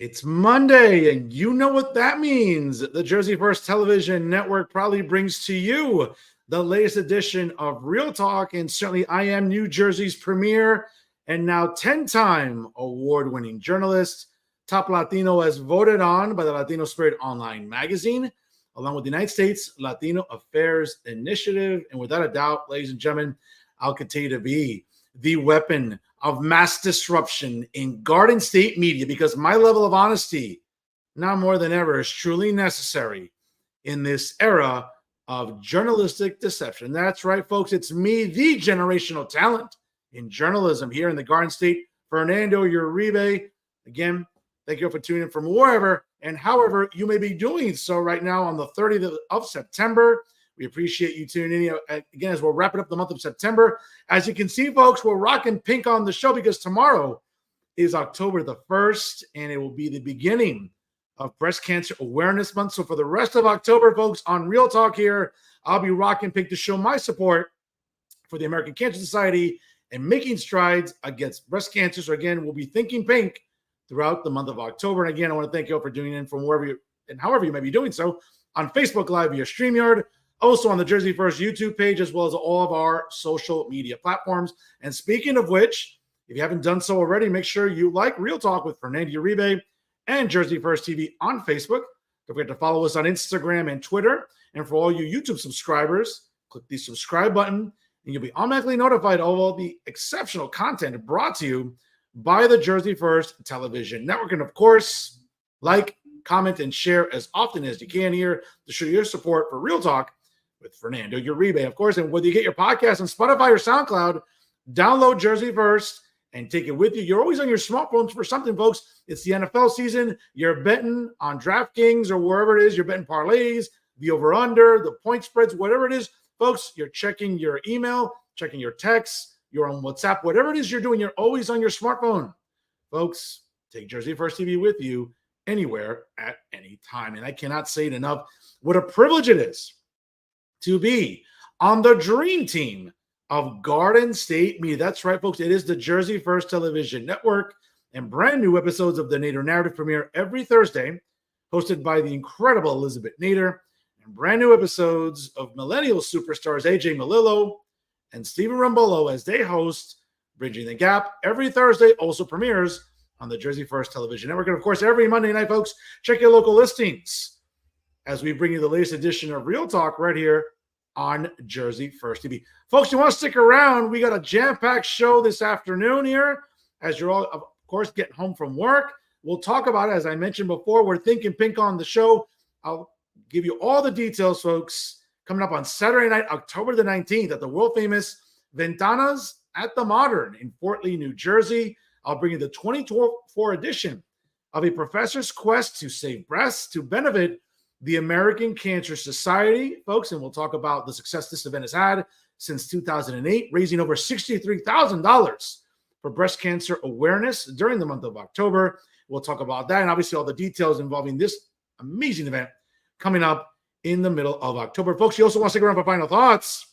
It's Monday, and you know what that means. The Jersey First Television Network proudly brings to you the latest edition of Real Talk, and certainly I am New Jersey's premier and now 10-time award-winning journalist, top Latino as voted on by the Latino Spirit Online magazine, along with the United States Latino Affairs Initiative. And without a doubt, ladies and gentlemen, I'll continue to be the weapon of mass disruption in Garden State media, because my level of honesty, now more than ever, is truly necessary in this era of journalistic deception. That's right, folks. It's me, the generational talent in journalism here in the Garden State, Fernando Uribe. Again, thank you for tuning in from wherever and however you may be doing so right now on the 30th of September. We appreciate you tuning in again as we're wrapping up the month of September. As you can see, folks, we're rocking pink on the show because tomorrow is October the 1st, and it will be the beginning of Breast Cancer Awareness Month. So for the rest of October, folks, on Real Talk here, I'll be rocking pink to show my support for the American Cancer Society and making strides against breast cancer. So again, we'll be thinking pink throughout the month of October. And again, I want to thank you all for tuning in from wherever you and however you may be doing so on Facebook Live via StreamYard, also on the Jersey First YouTube page, as well as all of our social media platforms. And speaking of which, if you haven't done so already, make sure you like Real Talk with Fernando Uribe and Jersey First TV on Facebook. Don't forget to follow us on Instagram and Twitter. And for all you YouTube subscribers, click the subscribe button, and you'll be automatically notified of all the exceptional content brought to you by the Jersey First Television Network. And of course, like, comment, and share as often as you can here to show your support for Real Talk with Fernando Uribe, of course. And whether you get your podcast on Spotify or SoundCloud, download Jersey First and take it with you. You're always on your smartphones for something, folks. It's the NFL season. You're betting on DraftKings or wherever it is. You're betting parlays, the over-under, the point spreads, whatever it is. Folks, you're checking your email, checking your texts, you're on WhatsApp, whatever it is you're doing, you're always on your smartphone. Folks, take Jersey First TV with you anywhere at any time. And I cannot say it enough what a privilege it is to be on the dream team of Garden State Media. That's right, folks. It is the Jersey First Television Network, and brand new episodes of the Nader Narrative premiere every Thursday, hosted by the incredible Elizabeth Nader, and brand new episodes of millennial superstars AJ Malillo and Stephen Rambolo as they host Bridging the Gap every Thursday, also premieres on the Jersey First Television Network. And of course, every Monday night, folks, check your local listings as we bring you the latest edition of Real Talk right here on Jersey First TV. Folks, you want to stick around? We got a jam-packed show this afternoon here as you're all, of course, getting home from work. We'll talk about it. As I mentioned before, we're thinking pink on the show. I'll give you all the details, folks, coming up on Saturday night, October the 19th at the world-famous Ventanas at the Modern in Fort Lee, New Jersey. I'll bring you the 2024 edition of A Professor's Quest to Save Breasts to benefit the American Cancer Society, folks, and we'll talk about the success this event has had since 2008, raising over $63,000 for breast cancer awareness during the month of October. We'll talk about that and obviously all the details involving this amazing event coming up in the middle of October. Folks, you also want to stick around for final thoughts.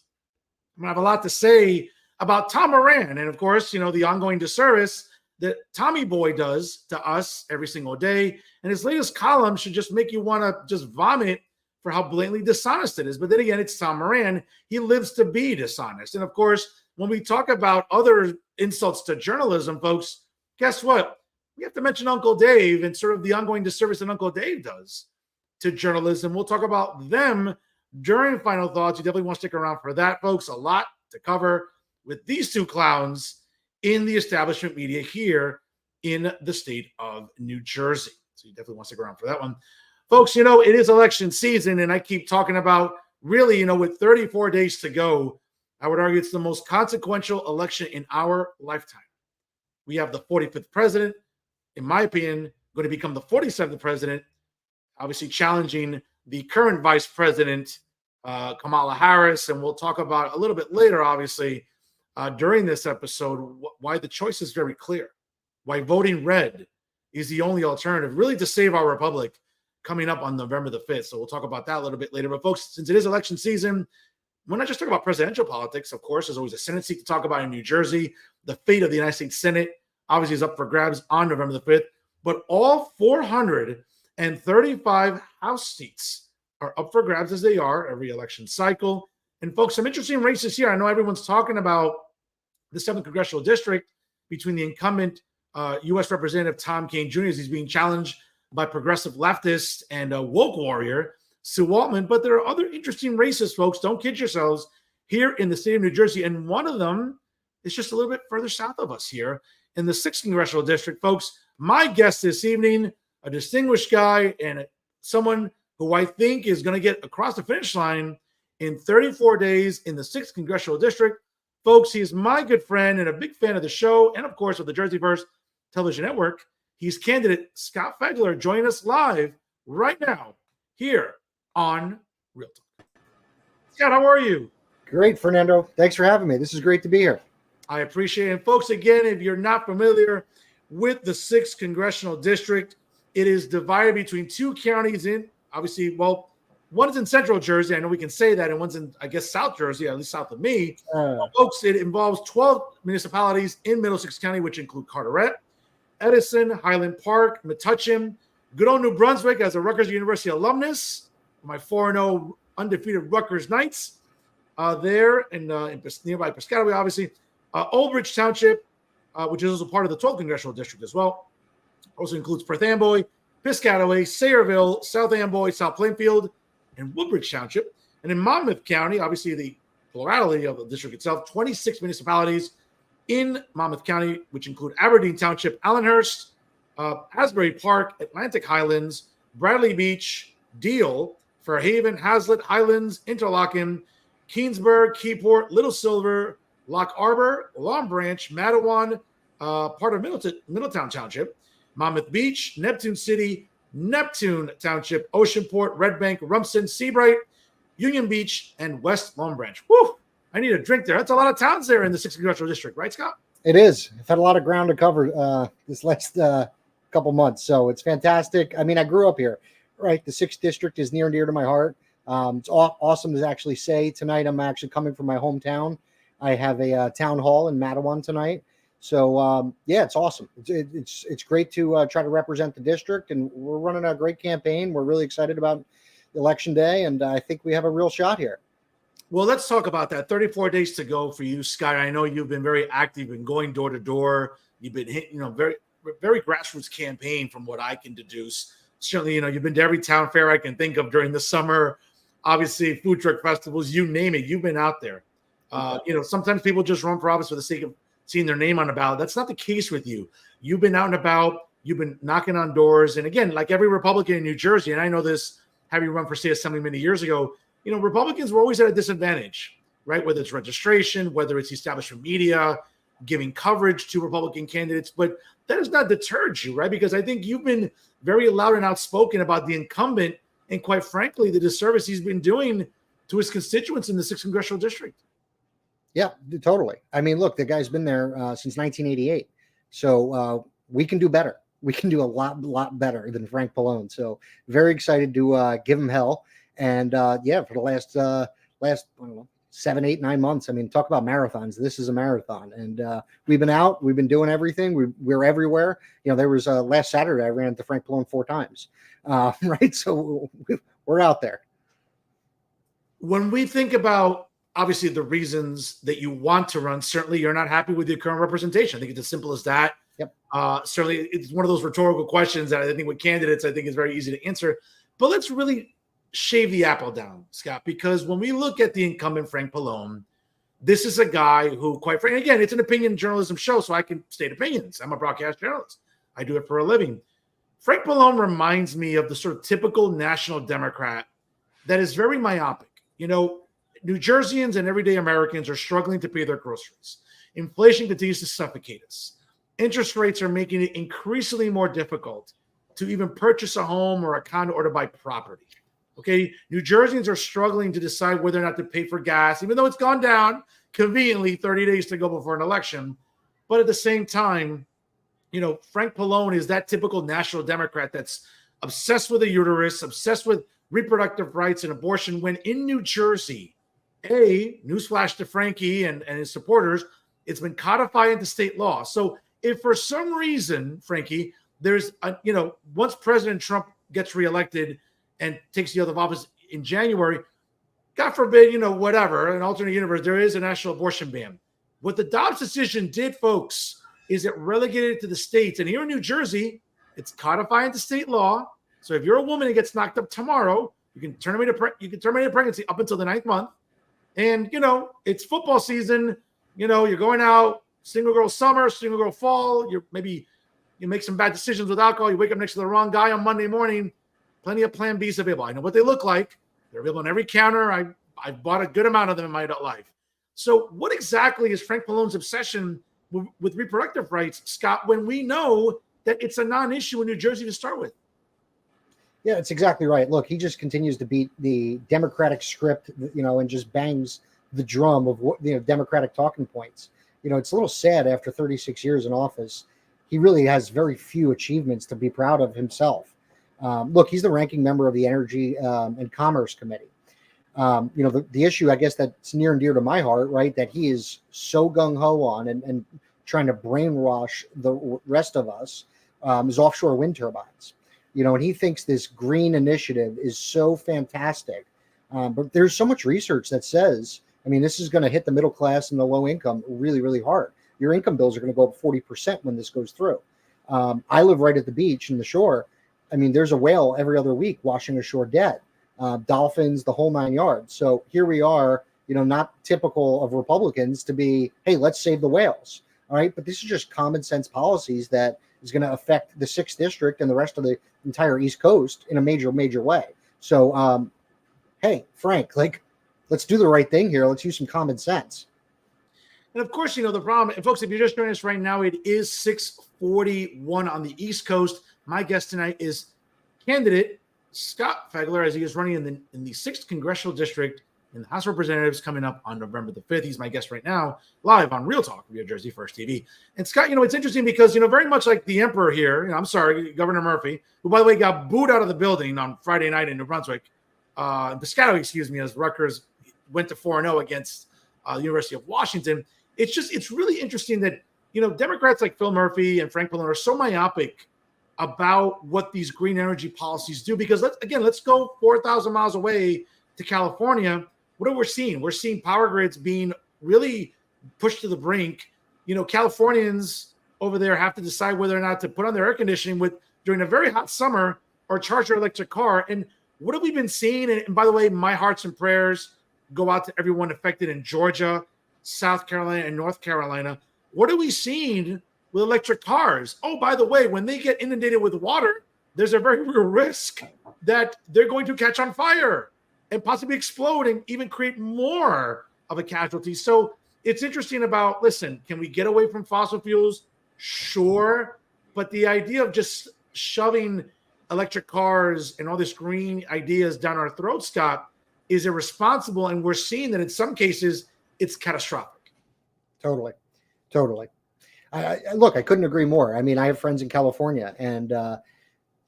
I'm going to have a lot to say about Tom Moran and, of course, you know, the ongoing disservice that Tommy Boy does to us every single day. And his latest column should just make you want to just vomit for how blatantly dishonest it is. But then again, it's Tom Moran. He lives to be dishonest. And of course, when we talk about other insults to journalism, folks, guess what? We have to mention Uncle Dave and sort of the ongoing disservice that Uncle Dave does to journalism. We'll talk about them during Final Thoughts. You definitely want to stick around for that, folks. A lot to cover with these two clowns in the establishment media here in the state of New Jersey. So you definitely want to stick around for that one. Folks, you know, it is election season, and I keep talking about really, you know, with 34 days to go, I would argue it's the most consequential election in our lifetime. We have the 45th president, in my opinion, going to become the 47th president, obviously challenging the current vice president, Kamala Harris, and we'll talk about a little bit later, obviously, during this episode, why the choice is very clear, why voting red is the only alternative, really, to save our republic coming up on November the 5th. So we'll talk about that a little bit later. But folks, since it is election season, we're not just talking about presidential politics. Of course, there's always a Senate seat to talk about in New Jersey. The fate of the United States Senate obviously is up for grabs on November the 5th. but all 435 House seats are up for grabs, as they are every election cycle. And folks, some interesting races here. I know everyone's talking about the 7th Congressional District between the incumbent U.S. Representative Tom Kean Jr. as he's being challenged by progressive leftist and woke warrior Sue Altman. But there are other interesting races, folks. Don't kid yourselves, here in the state of New Jersey. And one of them is just a little bit further south of us here in the 6th Congressional District. Folks, my guest this evening, a distinguished guy and someone who I think is going to get across the finish line in 34 days in the 6th Congressional District. Folks, he's my good friend and a big fan of the show and, of course, of the Jersey First Television Network. He's candidate Scott Fegler. Join us live right now here on Real Talk. Scott, how are you? Great, Fernando. Thanks for having me. This is great to be here. I appreciate it. And folks, again, if you're not familiar with the 6th Congressional District, it is divided between two counties in, obviously, well, one is in central Jersey. I know we can say that. And one's in, I guess, South Jersey, at least south of me. Folks, it involves 12 municipalities in Middlesex County, which include Carteret, Edison, Highland Park, Metuchen, good old New Brunswick as a Rutgers University alumnus, my 4-0 undefeated Rutgers Knights there in nearby Piscataway, obviously. Old Bridge Township, which is also part of the 12th Congressional District as well. Also includes Perth Amboy, Piscataway, Sayreville, South Amboy, South Plainfield, and Woodbridge Township. And in Monmouth County, obviously the plurality of the district itself, 26 municipalities in Monmouth County, which include Aberdeen Township, Allenhurst, Asbury Park, Atlantic Highlands, Bradley Beach, Deal, Fairhaven, Hazlet, Highlands, Interlaken, Keensburg, Keyport, Little Silver, Lock Arbor, Long Branch, Matawan, part of Middletown Township, Monmouth Beach, Neptune City, Neptune Township, Oceanport, Red Bank, Rumson, Seabright, Union Beach, and West Long Branch. Whew, I need a drink there. That's a lot of towns there in the 6th Congressional District, right, Scott? It is. I've had a lot of ground to cover this last couple months, so it's fantastic. I mean, I grew up here, right? The 6th District is near and dear to my heart. It's awesome to actually say tonight I'm actually coming from my hometown. I have a town hall in Matawan tonight. So, yeah, it's awesome. It's great to try to represent the district, and we're running a great campaign. We're really excited about Election Day, and I think we have a real shot here. Well, let's talk about that. 34 days to go for you, Scott. I know you've been very active in going door to door. You've been hitting, very, very grassroots campaign from what I can deduce. Certainly, you've been to every town fair I can think of during the summer. Obviously, food truck festivals, you name it. You've been out there. Sometimes people just run for office for the sake of seeing their name on the ballot. That's not the case with you. You've been out and about. You've been knocking on doors. And again, like every Republican in New Jersey, and I know this, having run for state assembly many years ago, Republicans were always at a disadvantage, right? Whether it's registration, whether it's establishment media, giving coverage to Republican candidates. But that has not deterred you, right? Because I think you've been very loud and outspoken about the incumbent and, quite frankly, the disservice he's been doing to his constituents in the 6th Congressional District. Yeah, totally. I mean, look, the guy's been there since 1988. So we can do better. We can do a lot better than Frank Pallone. So very excited to give him hell. And for the last I don't know, 7, 8, 9 months. I mean, talk about marathons. This is a marathon. And we've been out. We've been doing everything. We're everywhere. There was last Saturday, I ran into Frank Pallone 4 times. Right. So we're out there. When we think about, obviously, the reasons that you want to run, certainly you're not happy with your current representation. I think it's as simple as that. Yep. Certainly it's one of those rhetorical questions that I think with candidates, I think is very easy to answer. But let's really shave the apple down, Scott, because when we look at the incumbent Frank Pallone, this is a guy who, quite frankly, again, it's an opinion journalism show, so I can state opinions. I'm a broadcast journalist. I do it for a living. Frank Pallone reminds me of the sort of typical national Democrat that is very myopic. New Jerseyans and everyday Americans are struggling to pay their groceries. Inflation continues to suffocate us. Interest rates are making it increasingly more difficult to even purchase a home or a condo or to buy property. Okay, New Jerseyans are struggling to decide whether or not to pay for gas, even though it's gone down conveniently 30 days to go before an election. But at the same time, Frank Pallone is that typical national Democrat that's obsessed with the uterus, obsessed with reproductive rights and abortion, when in New Jersey, newsflash to Frankie and his supporters, it's been codified into state law. So if for some reason, Frankie, there's once President Trump gets reelected and takes the oath of office in January, God forbid, whatever, an alternate universe, there is a national abortion ban. What the Dobbs decision did, folks, is it relegated it to the states. And here in New Jersey, it's codified into state law. So if you're a woman and gets knocked up tomorrow, you can terminate a pregnancy up until the 9th month. And, it's football season. You're going out, single girl summer, single girl fall. You make some bad decisions with alcohol. You wake up next to the wrong guy on Monday morning. Plenty of Plan Bs available. I know what they look like. They're available on every counter. I've bought a good amount of them in my adult life. So what exactly is Frank Pallone's obsession with reproductive rights, Scott, when we know that it's a non-issue in New Jersey to start with? Yeah, it's exactly right. Look, he just continues to beat the Democratic script, and just bangs the drum of Democratic talking points. It's a little sad after 36 years in office. He really has very few achievements to be proud of himself. Look, he's the ranking member of the Energy and Commerce Committee. The issue, I guess, that's near and dear to my heart, right, that he is so gung-ho on and trying to brainwash the rest of us is offshore wind turbines. And he thinks this green initiative is so fantastic. But there's so much research that says, this is going to hit the middle class and the low income really, really hard. Your income bills are going to go up 40% when this goes through. I live right at the beach and the shore. There's a whale every other week washing ashore dead. Dolphins, the whole 9 yards. So here we are, not typical of Republicans to be, hey, let's save the whales. All right. But this is just common sense policies that is going to affect the 6th district and the rest of the entire East Coast in a major, major way. So, hey, Frank, let's do the right thing here. Let's use some common sense. And of course, the problem, and folks, if you're just joining us right now, it is 6:41 on the East Coast. My guest tonight is candidate Scott Fegler, as he is running in the 6th Congressional District in the House of Representatives coming up on November the 5th. He's my guest right now, live on Real Talk via Jersey First TV. And Scott, it's interesting because, very much like the emperor here, I'm sorry, Governor Murphy, who, by the way, got booed out of the building on Friday night in New Brunswick, Piscataway, as Rutgers went to 4-0 against the University of Washington. It's really interesting that, Democrats like Phil Murphy and Frank Pallone are so myopic about what these green energy policies do, because let's go 4,000 miles away to California. What are we seeing? We're seeing power grids being really pushed to the brink. Californians over there have to decide whether or not to put on their air conditioning during a very hot summer or charge their electric car. And what have we been seeing? And by the way, my hearts and prayers go out to everyone affected in Georgia, South Carolina, and North Carolina. What are we seeing with electric cars? Oh, by the way, when they get inundated with water, there's a very real risk that they're going to catch on fire and possibly explode and even create more of a casualty. So it's interesting about, listen, can we get away from fossil fuels? Sure. But the idea of just shoving electric cars and all this green ideas down our throats, Scott, is irresponsible. And we're seeing that in some cases, it's catastrophic. Totally. Look, I couldn't agree more. I have friends in California and,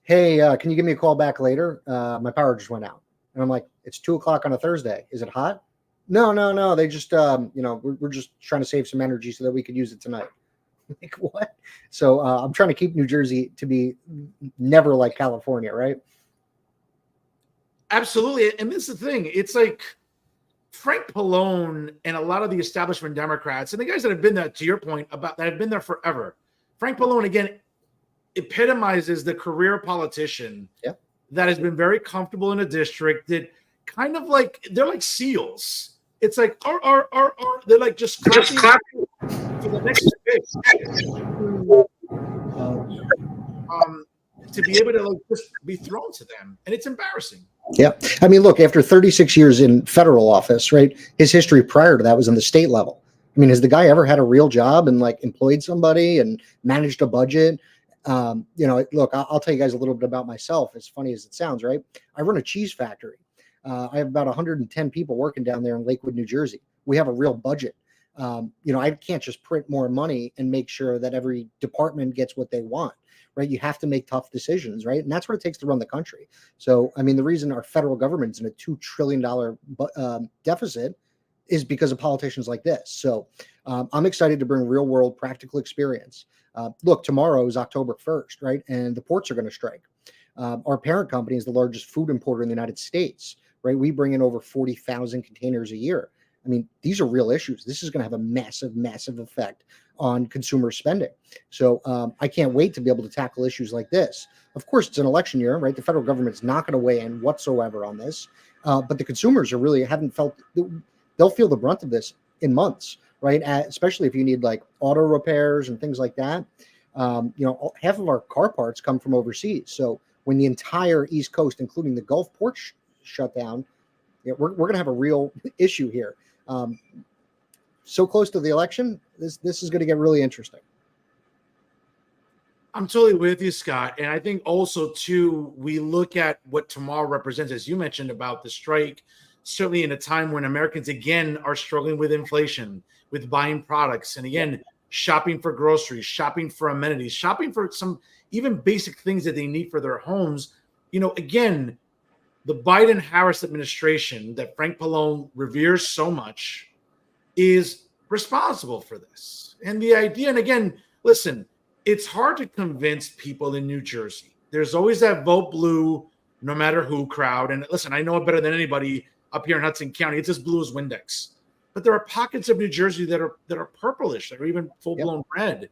hey, can you give me a call back later? My power just went out. And I'm like, it's 2:00 on a Thursday. Is it hot? No. They just, we're just trying to save some energy so that we could use it tonight. Like, what? So I'm trying to keep New Jersey to be never like California, right? Absolutely. And this is the thing. It's like Frank Pallone and a lot of the establishment Democrats and the guys that have been there, to your point, that have been there forever. Frank Pallone, again, epitomizes the career politician that has been very comfortable in a district that kind of they're like seals. It's like, they're like just clapping for the next pick. To be able to just be thrown to them. And it's embarrassing. Yeah. Look, after 36 years in federal office, right, his history prior to that was on the state level. Has the guy ever had a real job and employed somebody and managed a budget? Look, I'll tell you guys a little bit about myself, as funny as it sounds, right? I run a cheese factory. I have about 110 people working down there in Lakewood, New Jersey. We have a real budget. I can't just print more money and make sure that every department gets what they want, right? You have to make tough decisions, right? And that's what it takes to run the country. So, the reason our federal government's in a $2 trillion deficit is because of politicians like this. So I'm excited to bring real world practical experience. Look, tomorrow is October 1st, right? And the ports are going to strike. Our parent company is the largest food importer in the United States, right? We bring in over 40,000 containers a year. I mean, these are real issues. This is going to have a massive, massive effect on consumer spending. So I can't wait to be able to tackle issues like this. Of course, it's an election year, right? The federal government's not going to weigh in whatsoever on this, but the consumers are really haven't felt. They'll feel the brunt of this in months, right? Especially if you need like auto repairs and things like that. Half of our car parts come from overseas. So when the entire East Coast, including the Gulf ports, shut down, we're going to have a real issue here. So close to the election, this is going to get really interesting. I'm totally with you, Scott. And I think also, too, we look at what tomorrow represents, as you mentioned about the strike, certainly in a time when Americans, again, are struggling with inflation, with buying products, and again, shopping for groceries, shopping for amenities, shopping for some even basic things that they need for their homes. Again, the Biden-Harris administration that Frank Pallone reveres so much is responsible for this. And the idea, and again, listen, it's hard to convince people in New Jersey. There's always that vote blue, no matter who crowd. And listen, I know it better than anybody up here in Hudson County. It's as blue as Windex. But there are pockets of New Jersey that are purplish, that are even full-blown red,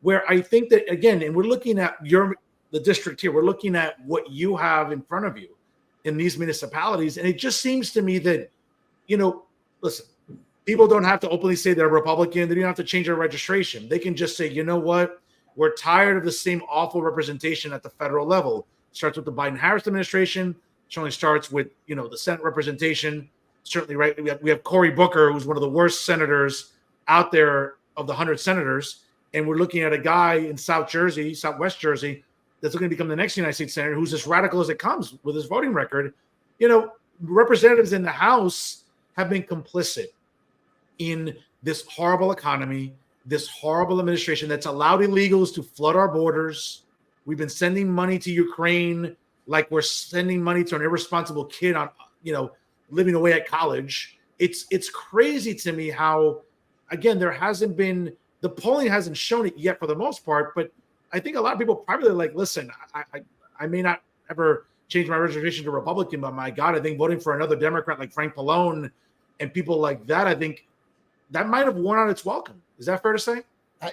where I think that, again, and we're looking at the district here, we're looking at what you have in front of you in these municipalities. And it just seems to me that, listen, people don't have to openly say they're Republican. They don't have to change their registration. They can just say, you know what? We're tired of the same awful representation at the federal level. It starts with the Biden-Harris administration. Certainly starts with, the Senate representation. Certainly, right? We have Cory Booker, who's one of the worst senators out there of the 100 senators. And we're looking at a guy in Southwest Jersey, that's going to become the next United States senator, who's as radical as it comes with his voting record. Representatives in the House have been complicit in this horrible economy, this horrible administration that's allowed illegals to flood our borders. We've been sending money to Ukraine like we're sending money to an irresponsible kid on, living away at college. It's crazy to me how, again, the polling hasn't shown it yet for the most part, but I think a lot of people privately are like, listen, I may not ever change my reservation to Republican, but my God, I think voting for another Democrat like Frank Pallone and people like that, I think that might have worn out its welcome. Is that fair to say?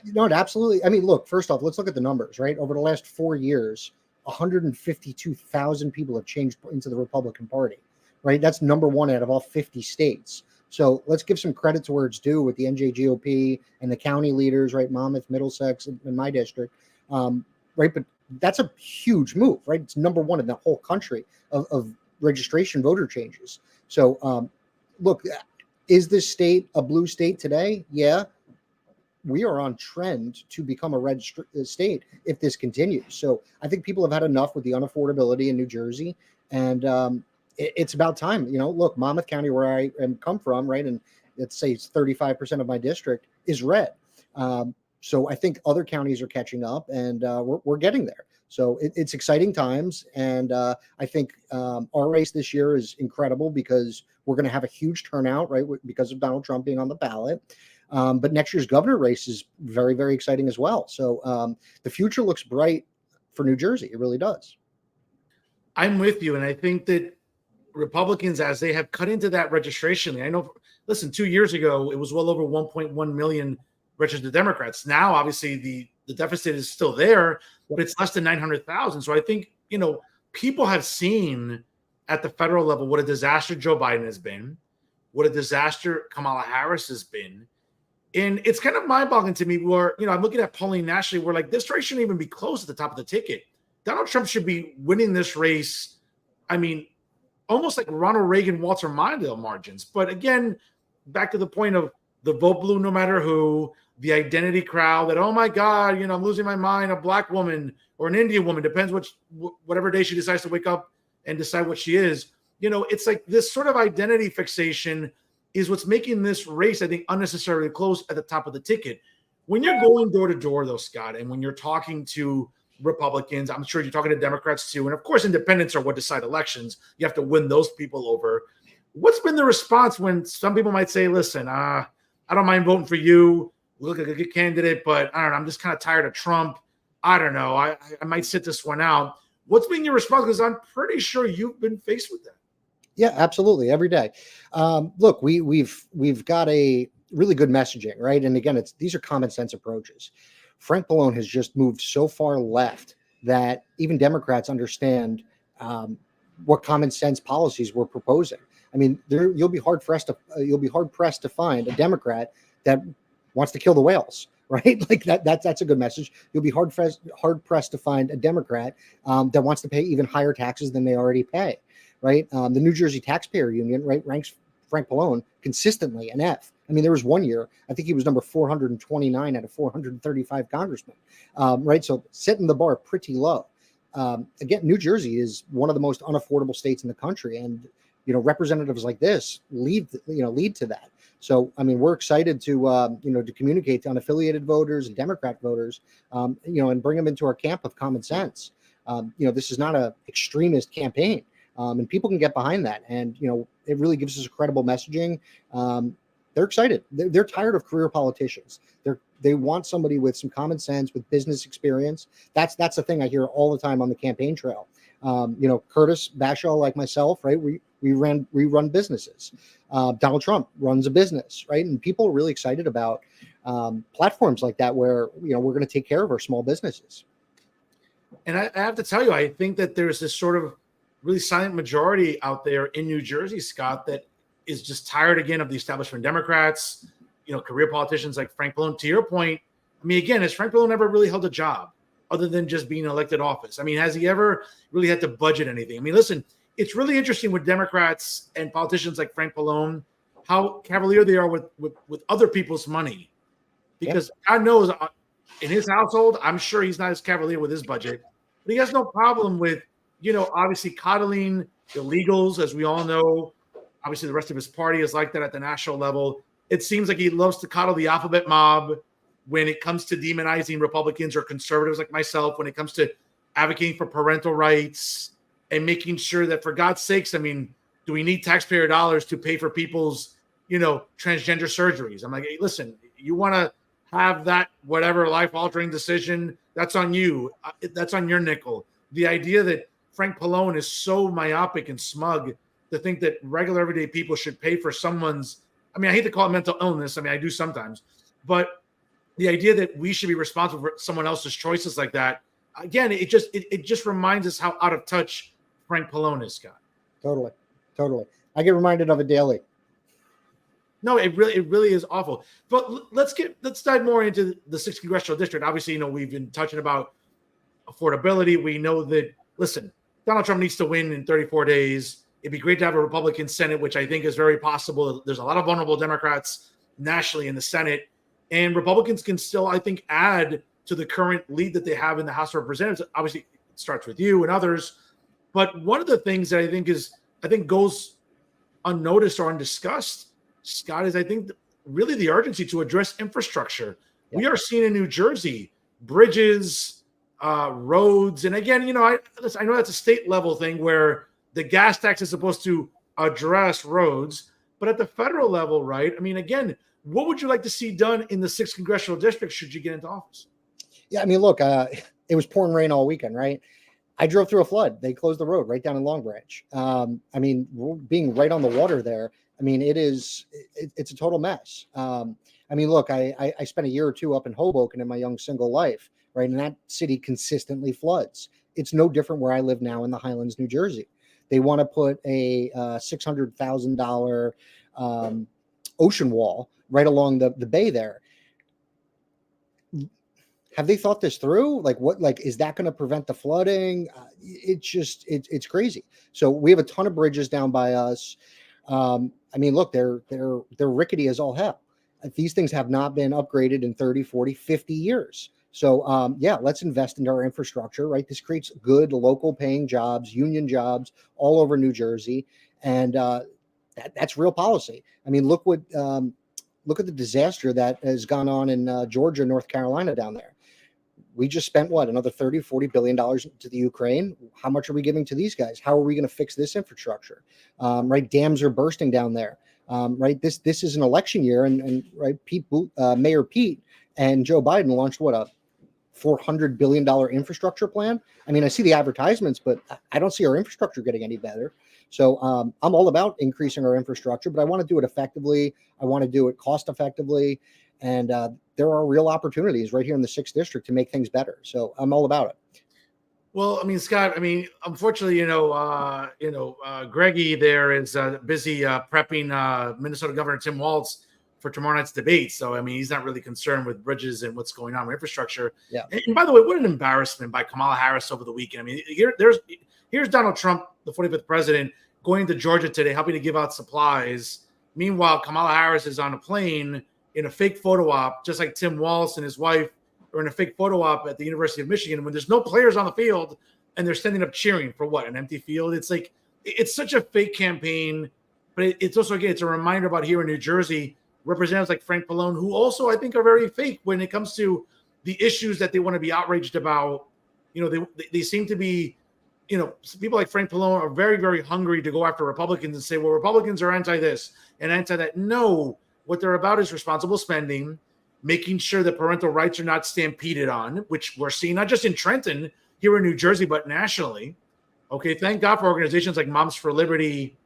No, absolutely. I mean, look, first off, let's look at the numbers, right? Over the last 4 years, 152,000 people have changed into the Republican Party, right? That's number one out of all 50 states. So let's give some credit to where it's due with the NJGOP and the county leaders, right? Monmouth, Middlesex, in my district, right? But that's a huge move, right? It's number one in the whole country of registration voter changes. So look, is this state a blue state today? Yeah. We are on trend to become a red state if this continues. So I think people have had enough with the unaffordability in New Jersey, and it's about time. Look, Monmouth County, where I come from, right, and let's say it's 35% of my district is red. So I think other counties are catching up, and we're getting there. So it's exciting times, and I think our race this year is incredible because we're going to have a huge turnout, right, because of Donald Trump being on the ballot. But next year's governor race is very, very exciting as well. So the future looks bright for New Jersey. It really does. I'm with you. And I think that Republicans, as they have cut into that registration, I know, listen, 2 years ago, it was well over 1.1 million registered Democrats. Now, obviously, the deficit is still there, but it's less than 900,000. So I think, people have seen at the federal level what a disaster Joe Biden has been, what a disaster Kamala Harris has been. And it's kind of mind-boggling to me where, I'm looking at polling nationally where, like, this race shouldn't even be close at the top of the ticket. Donald Trump should be winning this race, I mean, almost like Ronald Reagan, Walter Mondale margins. But again, back to the point of the vote blue no matter who, the identity crowd that, oh, my God, I'm losing my mind, a Black woman or an Indian woman, depends whatever day she decides to wake up and decide what she is. It's like this sort of identity fixation is what's making this race, I think, unnecessarily close at the top of the ticket. When you're going door to door, though, Scott, and when you're talking to Republicans, I'm sure you're talking to Democrats too, and of course, independents are what decide elections. You have to win those people over. What's been the response when some people might say, listen, I don't mind voting for you. Look like a good candidate, but I don't know. I'm just kind of tired of Trump. I don't know. I might sit this one out. What's been your response? Because I'm pretty sure you've been faced with that. Yeah, absolutely. Every day. Look, we've got a really good messaging, right? And again, these are common sense approaches. Frank Pallone has just moved so far left that even Democrats understand what common sense policies we're proposing. I mean, you'll be hard pressed to find a Democrat that wants to kill the whales, right? Like that's a good message. You'll be hard pressed to find a Democrat that wants to pay even higher taxes than they already pay, right? The New Jersey Taxpayer Union, right, ranks Frank Pallone consistently an F. I mean, there was one year, I think he was number 429 out of 435 congressmen, right? So setting the bar pretty low. Again, New Jersey is one of the most unaffordable states in the country, and representatives like this lead to that. So, I mean, we're excited to to communicate to unaffiliated voters and Democrat voters, and bring them into our camp of common sense. This is not an extremist campaign, and people can get behind that, and it really gives us a credible messaging. They're excited. They're tired of career politicians. They want somebody with some common sense, with business experience. That's the thing I hear all the time on the campaign trail. Curtis Bashaw, like myself, right? We run businesses. Donald Trump runs a business, right? And people are really excited about platforms like that, where we're going to take care of our small businesses. And I have to tell you, I think that there's this sort of really silent majority out there in New Jersey, Scott, that is just tired again of the establishment Democrats, career politicians like Frank Pallone. To your point, I mean, again, has Frank Pallone ever really held a job other than just being elected office? I mean, has he ever really had to budget anything? I mean, listen, it's really interesting with Democrats and politicians like Frank Pallone, how cavalier they are with other people's money. Because God knows in his household, I'm sure he's not as cavalier with his budget, but he has no problem with, obviously coddling illegals, as we all know. Obviously, the rest of his party is like that at the national level. It seems like he loves to coddle the alphabet mob when it comes to demonizing Republicans or conservatives like myself, when it comes to advocating for parental rights and making sure that, for God's sakes, I mean, do we need taxpayer dollars to pay for people's, transgender surgeries? I'm like, hey, listen, you want to have that whatever life-altering decision, that's on you. That's on your nickel. The idea that Frank Pallone is so myopic and smug to think that regular everyday people should pay for someone's, I mean, I hate to call it mental illness. I mean, I do sometimes, but the idea that we should be responsible for someone else's choices like that, again, it just reminds us how out of touch Frank Pallone is, Scott. Totally. I get reminded of it daily. No, it really is awful. But let's dive more into the 6th congressional district. Obviously, we've been touching about affordability. We know that, listen, Donald Trump needs to win in 34 days. It'd be great to have a Republican Senate, which I think is very possible. There's a lot of vulnerable Democrats nationally in the Senate, and Republicans can still, I think, add to the current lead that they have in the House of Representatives. Obviously, it starts with you and others. But one of the things that I think goes unnoticed or undiscussed, Scott, is I think really the urgency to address infrastructure. Yeah. We are seeing in New Jersey bridges, roads, and again, I know that's a state level thing where the gas tax is supposed to address roads, but at the federal level, right? I mean, again, what would you like to see done in the 6th congressional district should you get into office? Yeah, I mean, look, it was pouring rain all weekend, right? I drove through a flood. They closed the road right down in Long Branch. I mean, being right on the water there, I mean, it's a total mess. I mean, look, I spent a year or two up in Hoboken in my young single life, right? And that city consistently floods. It's no different where I live now in the Highlands, New Jersey. They want to put a $600,000 ocean wall right along the bay there. Have they thought this through? Is that going to prevent the flooding? It's crazy. So we have a ton of bridges down by us. I mean, look, they're rickety as all hell. These things have not been upgraded in 30, 40, 50 years. So, let's invest into our infrastructure, right? This creates good local paying jobs, union jobs all over New Jersey. And that's real policy. I mean, look at the disaster that has gone on in Georgia, North Carolina down there. we just spent what, another 30-40 billion dollars to the Ukraine. How much are we giving to these guys? How are we going to fix this infrastructure? Right, dams are bursting down there. Right, this is an election year, and right, Mayor Pete and Joe Biden launched what, a $400 billion infrastructure plan. I mean, I see the advertisements, but I don't see our infrastructure getting any better. So I'm all about increasing our infrastructure, but I want to do it effectively. I want to do it cost effectively. And there are real opportunities right here in the 6th District to make things better. So I'm all about it. Well, I mean, Scott, I mean, unfortunately, Greggy there is busy prepping Minnesota Governor Tim Walz for tomorrow night's debate. So, I mean, he's not really concerned with bridges and what's going on with infrastructure. Yeah. And by the way, what an embarrassment by Kamala Harris over the weekend. I mean, here's Donald Trump, the 45th president, going to Georgia today, helping to give out supplies. Meanwhile, Kamala Harris is on a plane in a fake photo op, just like Tim Walz and his wife are in a fake photo op at the University of Michigan, when there's no players on the field and they're standing up cheering for what, an empty field. It's like, it's such a fake campaign, but it's also, again, it's a reminder about here in New Jersey, representatives like Frank Pallone, who also I think are very fake when it comes to the issues that they want to be outraged about. You know, they seem to be, you know, people like Frank Pallone are very, very hungry to go after Republicans and say, well, Republicans are anti this and anti that. No, what they're about is responsible spending, making sure that parental rights are not stampeded on, which we're seeing not just in Trenton, here in New Jersey, but nationally. Okay, thank God for organizations like Moms for Liberty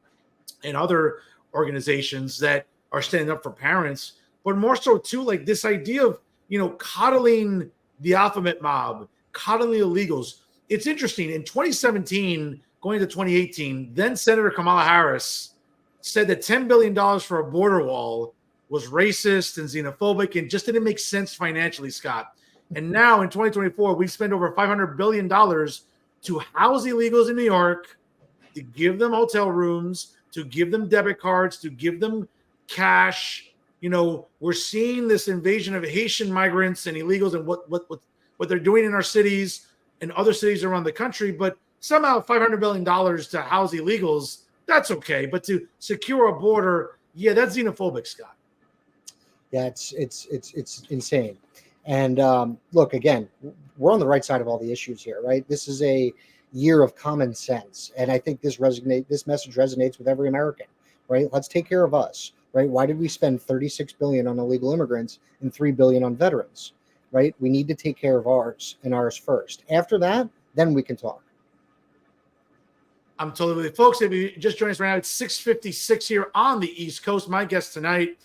and other organizations that are standing up for parents, but more so too, like this idea of, you know, coddling the alphabet mob, coddling the illegals. It's interesting. In 2017, going to 2018, then Senator Kamala Harris said that $10 billion for a border wall was racist and xenophobic and just didn't make sense financially, Scott. And now in 2024, we've spent over $500 billion to house illegals in New York, to give them hotel rooms, to give them debit cards, to give them cash. You know, we're seeing this invasion of Haitian migrants and illegals and what they're doing in our cities and other cities around the country. But somehow $500 billion to house illegals, that's okay. But to secure a border, yeah, that's xenophobic, Scott. Yeah, it's insane. And look, again, we're on the right side of all the issues here, right? This is a year of common sense, and I think this message resonates with every American, right? Let's take care of us, right? Why did we spend $36 billion on illegal immigrants and $3 billion on veterans, right? We need to take care of ours and ours first. After that, then we can talk. I'm totally with you, folks. If you just joined us right now, it's 6:56 here on the East Coast. My guest tonight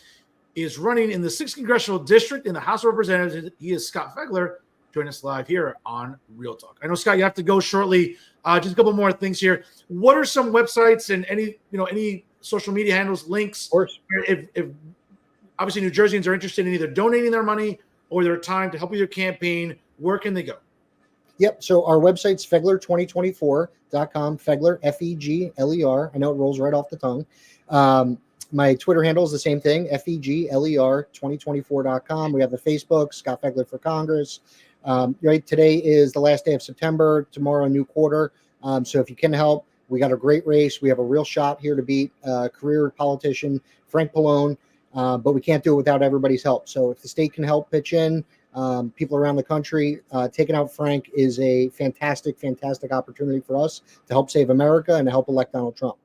is running in the 6th Congressional District in the House of Representatives. He is Scott Fegler. Join us live here on Real Talk. I know, Scott, you have to go shortly. Just a couple more things here. What are some websites and any social media handles, links? Of course. If obviously New Jerseyans are interested in either donating their money or their time to help with your campaign, where can they go? Yep. So our website's Fegler2024.com. Fegler, Fegler. I know it rolls right off the tongue. My Twitter handle is the same thing, Fegler2024.com. We have the Facebook, Scott Fegler for Congress. Right, today is the last day of September. Tomorrow, a new quarter. So if you can help, we got a great race. We have a real shot here to beat career politician Frank Pallone, but we can't do it without everybody's help. So if the state can help pitch in, people around the country, taking out Frank is a fantastic, fantastic opportunity for us to help save America and to help elect Donald Trump.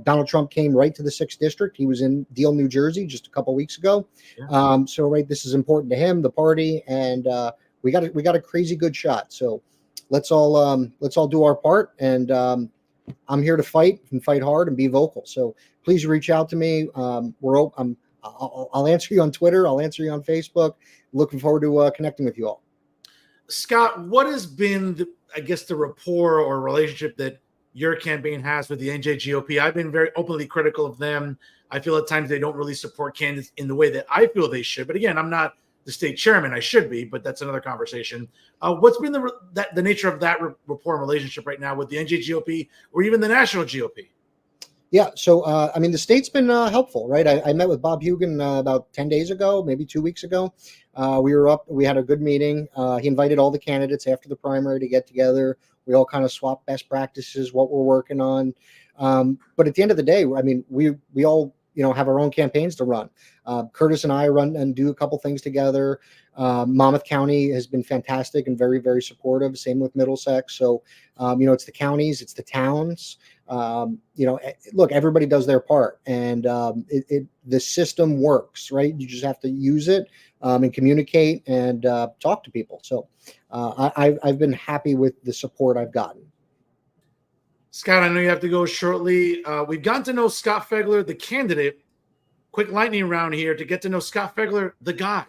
Donald Trump came right to the 6th District. He was in Deal, New Jersey just a couple weeks ago. Yeah. So right, this is important to him, the party, and we got a crazy good shot. So let's all do our part. And I'm here to fight and fight hard and be vocal. So please reach out to me. I'll answer you on Twitter. I'll answer you on Facebook. Looking forward to connecting with you all. Scott, what has been, the rapport or relationship that your campaign has with the NJGOP? I've been very openly critical of them. I feel at times they don't really support candidates in the way that I feel they should. But again, I'm not the state chairman. I should be, but that's another conversation. What's been the nature of that rapport and relationship right now with the NJGOP or even the national GOP? Yeah, so the state's been helpful, right? I met with Bob Hugin about 10 days ago, maybe 2 weeks ago. We had a good meeting. He invited all the candidates after the primary to get together. We all kind of swapped best practices, what we're working on. But at the end of the day, we all have our own campaigns to run. Curtis and I run and do a couple things together. Monmouth County has been fantastic and very, very supportive. Same with Middlesex. So, it's the counties, it's the towns. Look, everybody does their part, and the system works, right? You just have to use it and communicate and talk to people. So I've been happy with the support I've gotten. Scott, I know you have to go shortly. We've gotten to know Scott Fegler, the candidate. Quick lightning round here to get to know Scott Fegler, the guy,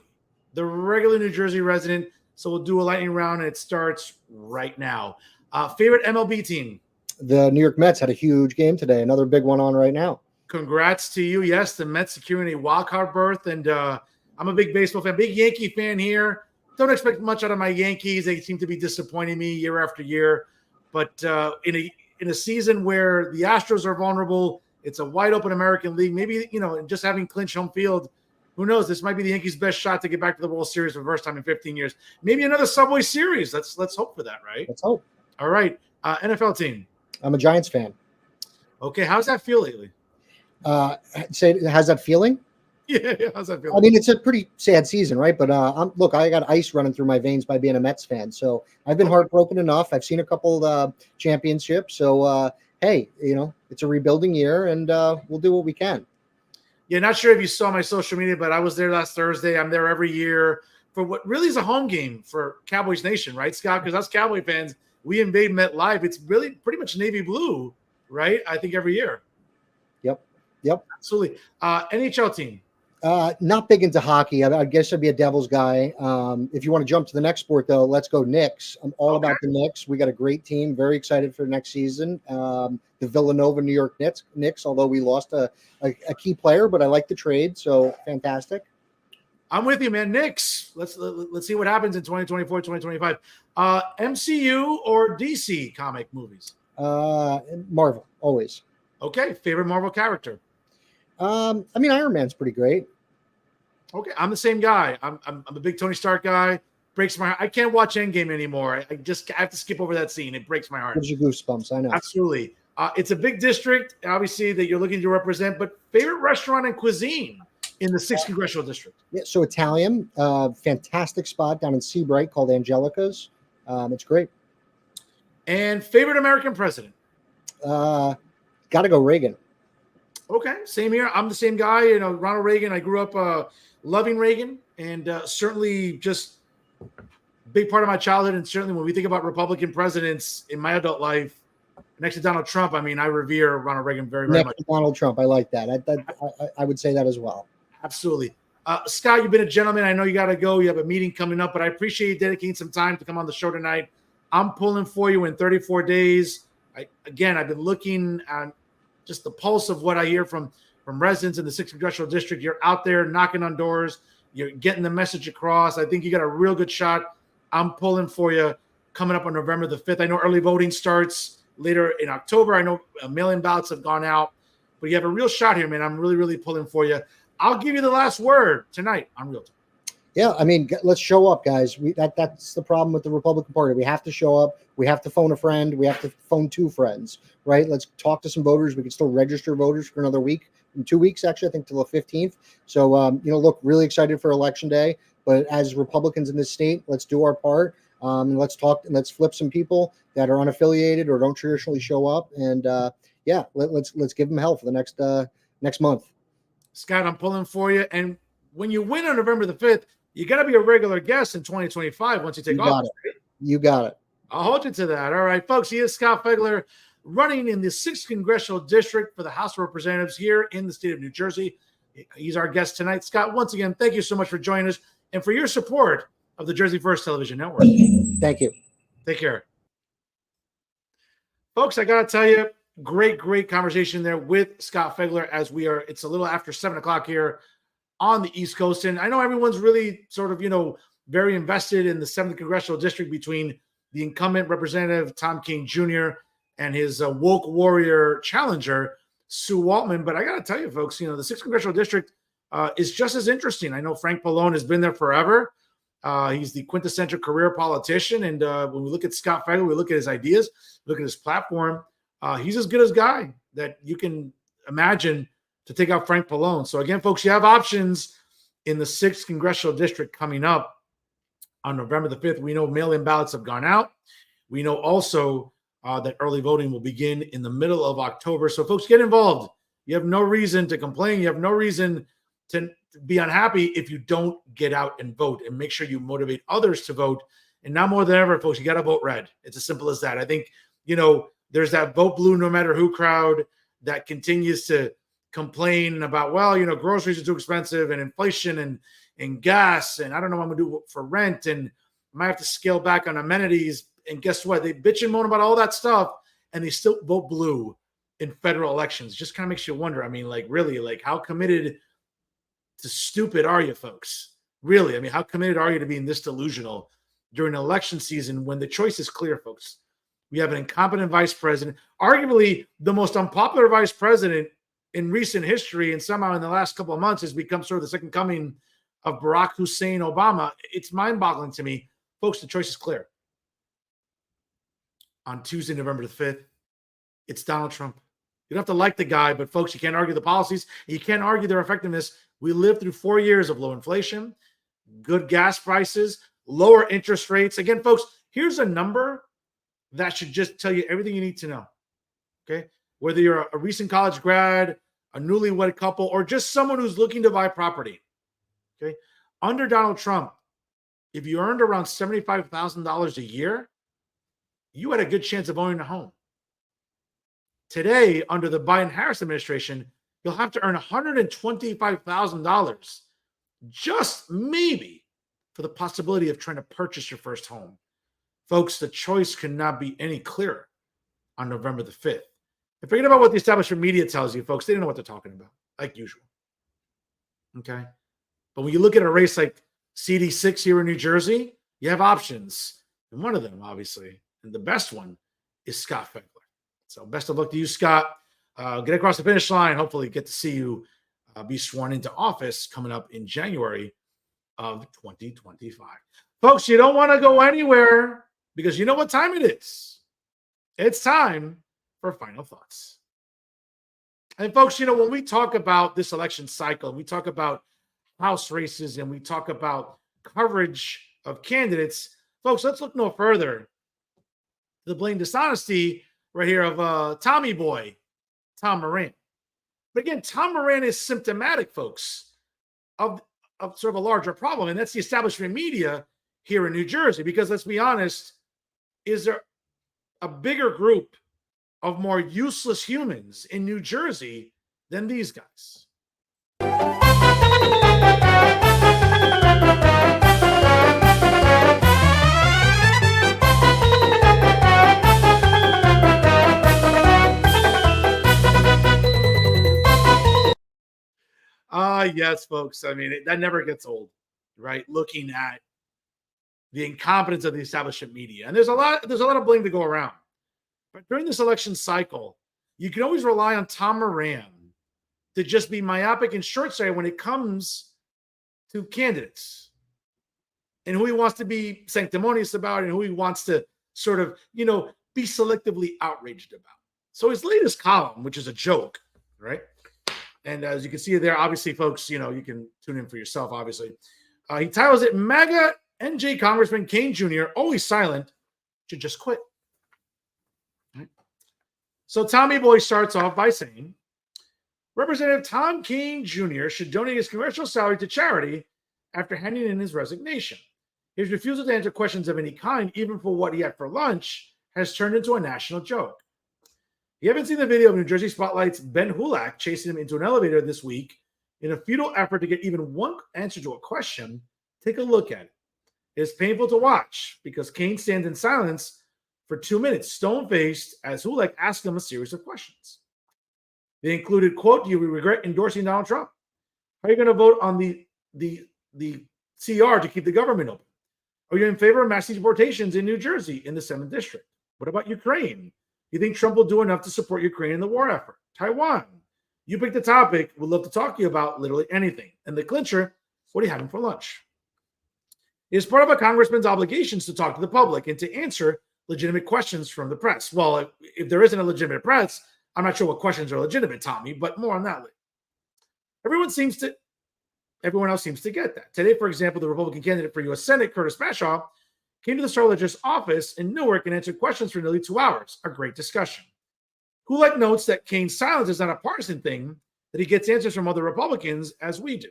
the regular New Jersey resident. So we'll do a lightning round, and it starts right now. Favorite MLB team? The New York Mets had a huge game today. Another big one on right now. Congrats to you. Yes, the Mets securing a wild card berth, and I'm a big baseball fan, big Yankee fan here. Don't expect much out of my Yankees. They seem to be disappointing me year after year. But in a season where the Astros are vulnerable, it's a wide open American League. Maybe, just having clinched home field, who knows? This might be the Yankees' best shot to get back to the World Series for the first time in 15 years. Maybe another Subway Series. Let's hope for that, right? Let's hope. All right. NFL team. I'm a Giants fan. Okay. How's that feel lately? How's that feeling? Yeah. How's that feel? I mean, it's a pretty sad season, right? But look, I got ice running through my veins by being a Mets fan. So I've been heartbroken enough. I've seen a couple championships. So, hey, it's a rebuilding year, and we'll do what we can. Yeah, not sure if you saw my social media, but I was there last Thursday. I'm there every year for what really is a home game for Cowboys Nation, right, Scott? Because us Cowboy fans, we invade MetLife. It's really pretty much navy blue, right? I think every year. Yep. Absolutely. NHL team. Not big into hockey. I guess I'd be a Devils guy. If you want to jump to the next sport, though, let's go Knicks. I'm all about the Knicks. We got a great team. Very excited for next season. The Villanova New York Knicks, although we lost a key player, but I like the trade. So fantastic. I'm with you, man. Knicks. Let's see what happens in 2024, 2025. MCU or DC comic movies? Marvel, always. Okay. Favorite Marvel character? Iron Man's pretty great. Okay, I'm the same guy. I'm a big Tony Stark guy. Breaks my heart. I can't watch Endgame anymore. I have to skip over that scene. It breaks my heart. Gives you goosebumps. I know. Absolutely. It's a big district, obviously, that you're looking to represent. But favorite restaurant and cuisine in the 6th Congressional District? Yeah, so Italian, fantastic spot down in Seabright called Angelica's. It's great. And favorite American president? Got to go Reagan. Okay, same here. I'm the same guy. Ronald Reagan. I grew up loving Reagan, and certainly just a big part of my childhood. And certainly when we think about Republican presidents in my adult life, next to Donald Trump, I revere Ronald Reagan very, very much. Donald Trump, I like that. I would say that as well. Absolutely. Scott, you've been a gentleman. I know you got to go. You have a meeting coming up, but I appreciate you dedicating some time to come on the show tonight. I'm pulling for you in 34 days. I've been looking at just the pulse of what I hear from residents in the 6th Congressional District. You're out there knocking on doors. You're getting the message across. I think you got a real good shot. I'm pulling for you coming up on November the 5th. I know early voting starts later in October. I know mail-in ballots have gone out. But you have a real shot here, man. I'm really, really pulling for you. I'll give you the last word tonight on Real Talk. Yeah, let's show up, guys. That's the problem with the Republican Party. We have to show up. We have to phone a friend. We have to phone 2 friends, right? Let's talk to some voters. We can still register voters for another week, in 2 weeks, actually, I think till the 15th. So, look, really excited for Election Day. But as Republicans in this state, let's do our part. And let's talk and let's flip some people that are unaffiliated or don't traditionally show up. And let's give them hell for the next month. Scott, I'm pulling for you. And when you win on November the 5th, you got to be a regular guest in 2025 once you take office. You got it. I'll hold you to that. All right, folks. He is Scott Fegler, running in the 6th Congressional District for the House of Representatives here in the state of New Jersey. He's our guest tonight. Scott, once again, thank you so much for joining us and for your support of the Jersey First Television Network. Thank you. Take care. Folks, I got to tell you, great conversation there with Scott Fegler as it's a little after 7 o'clock here on the East Coast. And I know everyone's really sort of, very invested in the 7th Congressional District between the incumbent Representative Tom King Jr. and his woke warrior challenger, Sue Waltman. But I got to tell you, folks, the 6th Congressional District is just as interesting. I know Frank Pallone has been there forever. He's the quintessential career politician. And when we look at Scott Fegler, we look at his ideas, look at his platform. He's as good as a guy that you can imagine to take out Frank Pallone. So again, folks, you have options in the 6th congressional district coming up on November the 5th. We know mail-in ballots have gone out. We know also that early voting will begin in the middle of October. So folks, get involved. You have no reason to complain. You have no reason to be unhappy if you don't get out and vote, and make sure you motivate others to vote. And now more than ever, folks, you got to vote red. It's as simple as that. I think, there's that vote blue no matter who crowd that continues to complain about, well, groceries are too expensive and inflation and gas. And I don't know what I'm going to do for rent. And I might have to scale back on amenities. And guess what? They bitch and moan about all that stuff, and they still vote blue in federal elections. Just kind of makes you wonder. I mean, really, how committed to stupid are you folks? Really? I mean, how committed are you to being this delusional during election season when the choice is clear, folks? We have an incompetent vice president, arguably the most unpopular vice president in recent history, and somehow in the last couple of months has become sort of the second coming of Barack Hussein Obama. It's mind-boggling to me. Folks, the choice is clear. On Tuesday, November the 5th, it's Donald Trump. You don't have to like the guy, but folks, you can't argue the policies. You can't argue their effectiveness. We lived through 4 years of low inflation, good gas prices, lower interest rates. Again, folks, here's a number that should just tell you everything you need to know, okay? Whether you're a recent college grad, a newlywed couple, or just someone who's looking to buy property, okay? Under Donald Trump, if you earned around $75,000 a year, you had a good chance of owning a home. Today, under the Biden-Harris administration, you'll have to earn $125,000 just maybe for the possibility of trying to purchase your first home. Folks, the choice cannot be any clearer on November the 5th. And forget about what the establishment media tells you, folks. They don't know what they're talking about, like usual. Okay? But when you look at a race like CD6 here in New Jersey, you have options. And one of them, obviously, and the best one, is Scott Fegler. So best of luck to you, Scott. Get across the finish line. Hopefully get to see you be sworn into office coming up in January of 2025. Folks, you don't want to go anywhere because you know what time it is. It's time for final thoughts. And folks, when we talk about this election cycle, and we talk about House races, and we talk about coverage of candidates, folks, let's look no further. The blatant dishonesty right here of Tommy Boy, Tom Moran. But again, Tom Moran is symptomatic, folks, of sort of a larger problem, and that's the establishment media here in New Jersey. Because let's be honest, is there a bigger group of more useless humans in New Jersey than these guys? Yes, folks. I mean, that never gets old, right? Looking at the incompetence of the establishment media. And there's a lot of blame to go around. But during this election cycle, you can always rely on Tom Moran to just be myopic and short-sighted when it comes to candidates and who he wants to be sanctimonious about and who he wants to sort of, be selectively outraged about. So his latest column, which is a joke, right? And as you can see there, obviously, folks, you can tune in for yourself, obviously. He titles it, MAGA NJ Congressman Kane Jr., always silent, should just quit. Right? So Tommy Boy starts off by saying, Representative Tom Kane Jr. should donate his congressional salary to charity after handing in his resignation. His refusal to answer questions of any kind, even for what he had for lunch, has turned into a national joke. You haven't seen the video of New Jersey Spotlight's Ben Hulak chasing him into an elevator this week in a futile effort to get even one answer to a question. Take a look at it. It's painful to watch because Kane stands in silence for 2 minutes, stone-faced, as Hulak asks him a series of questions. They included, quote, do you regret endorsing Donald Trump? How are you going to vote on the CR to keep the government open? Are you in favor of mass deportations in New Jersey in the 7th district? What about Ukraine? You think Trump will do enough to support Ukraine in the war effort? Taiwan. You pick the topic. We'd love to talk to you about literally anything. And the clincher, what are you having for lunch? It is part of a congressman's obligations to talk to the public and to answer legitimate questions from the press. Well, if there isn't a legitimate press, I'm not sure what questions are legitimate, Tommy, but more on that later. Everyone else seems to get that. Today, for example, the Republican candidate for U.S. Senate, Curtis Bashaw, came to the Star Ledger's office in Newark and answered questions for nearly 2 hours. A great discussion. Kulak notes that Kane's silence is not a partisan thing, that he gets answers from other Republicans as we do,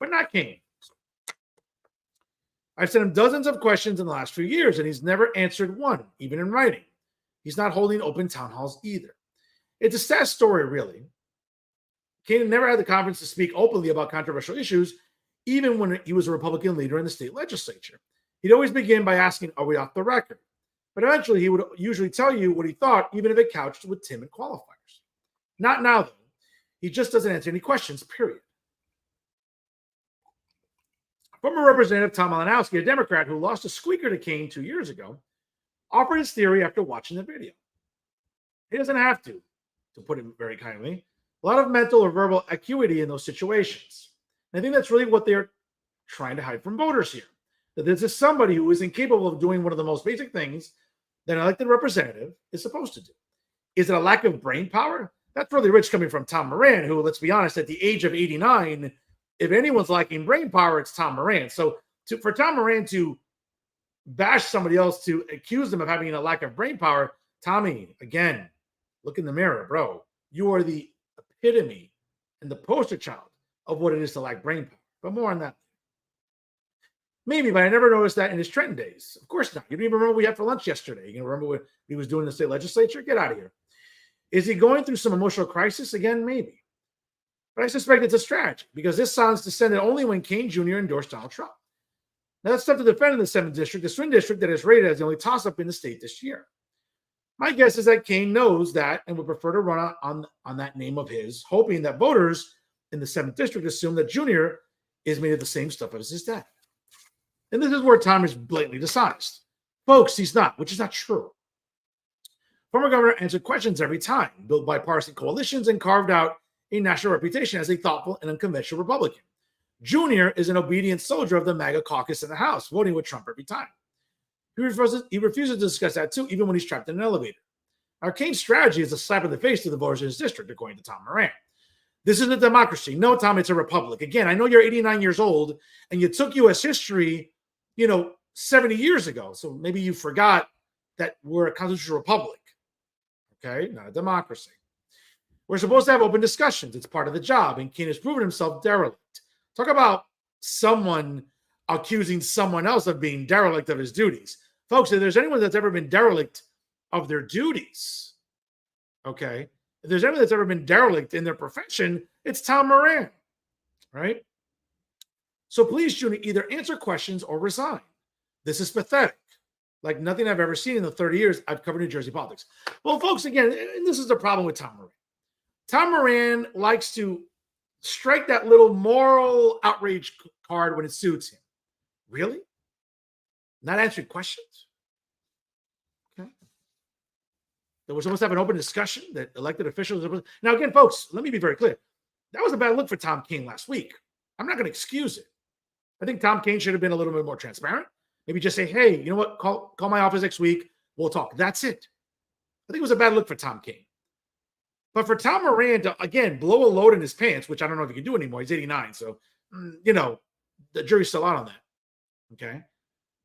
but not Kane. I've sent him dozens of questions in the last few years, and he's never answered one, even in writing. He's not holding open town halls either. It's a sad story, really. Kane never had the confidence to speak openly about controversial issues, even when he was a Republican leader in the state legislature. He'd always begin by asking, are we off the record? But eventually, he would usually tell you what he thought, even if it couched with timid qualifiers. Not now, though. He just doesn't answer any questions, period. Former Representative Tom Malinowski, a Democrat who lost a squeaker to Kane 2 years ago, offered his theory after watching the video. He doesn't have to put it very kindly. A lot of mental or verbal acuity in those situations. And I think that's really what they're trying to hide from voters here. That this is somebody who is incapable of doing one of the most basic things that an elected representative is supposed to do. Is it a lack of brain power? That's really rich coming from Tom Moran, who, let's be honest, at the age of 89, if anyone's lacking brain power, it's Tom Moran. So for Tom Moran to bash somebody else, to accuse them of having a lack of brain power, Tommy, again, look in the mirror, bro. You are the epitome and the poster child of what it is to lack brain power. But more on that. Maybe, but I never noticed that in his Trenton days. Of course not. You don't even remember what we had for lunch yesterday. You can remember what he was doing in the state legislature? Get out of here. Is he going through some emotional crisis again? Maybe. But I suspect it's a strategy because this silence descended only when Kane Jr. endorsed Donald Trump. Now, that's tough to defend in the 7th District, the swing district that is rated as the only toss-up in the state this year. My guess is that Kane knows that and would prefer to run on that name of his, hoping that voters in the 7th District assume that Jr. is made of the same stuff as his dad. And this is where Tom is blatantly dishonest. Folks, he's not, which is not true. Former governor answered questions every time, built bipartisan coalitions, and carved out a national reputation as a thoughtful and unconventional Republican. Junior is an obedient soldier of the MAGA caucus in the House, voting with Trump every time. He refuses to discuss that too, even when he's trapped in an elevator. Our Kane's strategy is a slap in the face to the voters in his district, according to Tom Moran. This isn't a democracy. No, Tom, it's a republic. Again, I know you're 89 years old and you took U.S. history, 70 years ago. So maybe you forgot that we're a constitutional republic. Okay, not a democracy. We're supposed to have open discussions. It's part of the job. And Kane has proven himself derelict. Talk about someone accusing someone else of being derelict of his duties. Folks, if there's anyone that's ever been derelict of their duties, okay, if there's anyone that's ever been derelict in their profession, it's Tom Moran, right? So please, Junior, either answer questions or resign. This is pathetic, like nothing I've ever seen in the 30 years I've covered New Jersey politics. Well, folks, again, and this is the problem with Tom Moran. Tom Moran likes to strike that little moral outrage card when it suits him. Really? Not answering questions? Okay. That we're supposed to have an open discussion that elected officials. Now, again, folks, let me be very clear. That was a bad look for Tom Kane last week. I'm not going to excuse it. I think Tom Kane should have been a little bit more transparent. Maybe just say, hey, you know what? Call my office next week. We'll talk. That's it. I think it was a bad look for Tom Kane. But for Tom Moran to, again, blow a load in his pants, which I don't know if he can do anymore. He's 89. So, the jury's still out on that. Okay.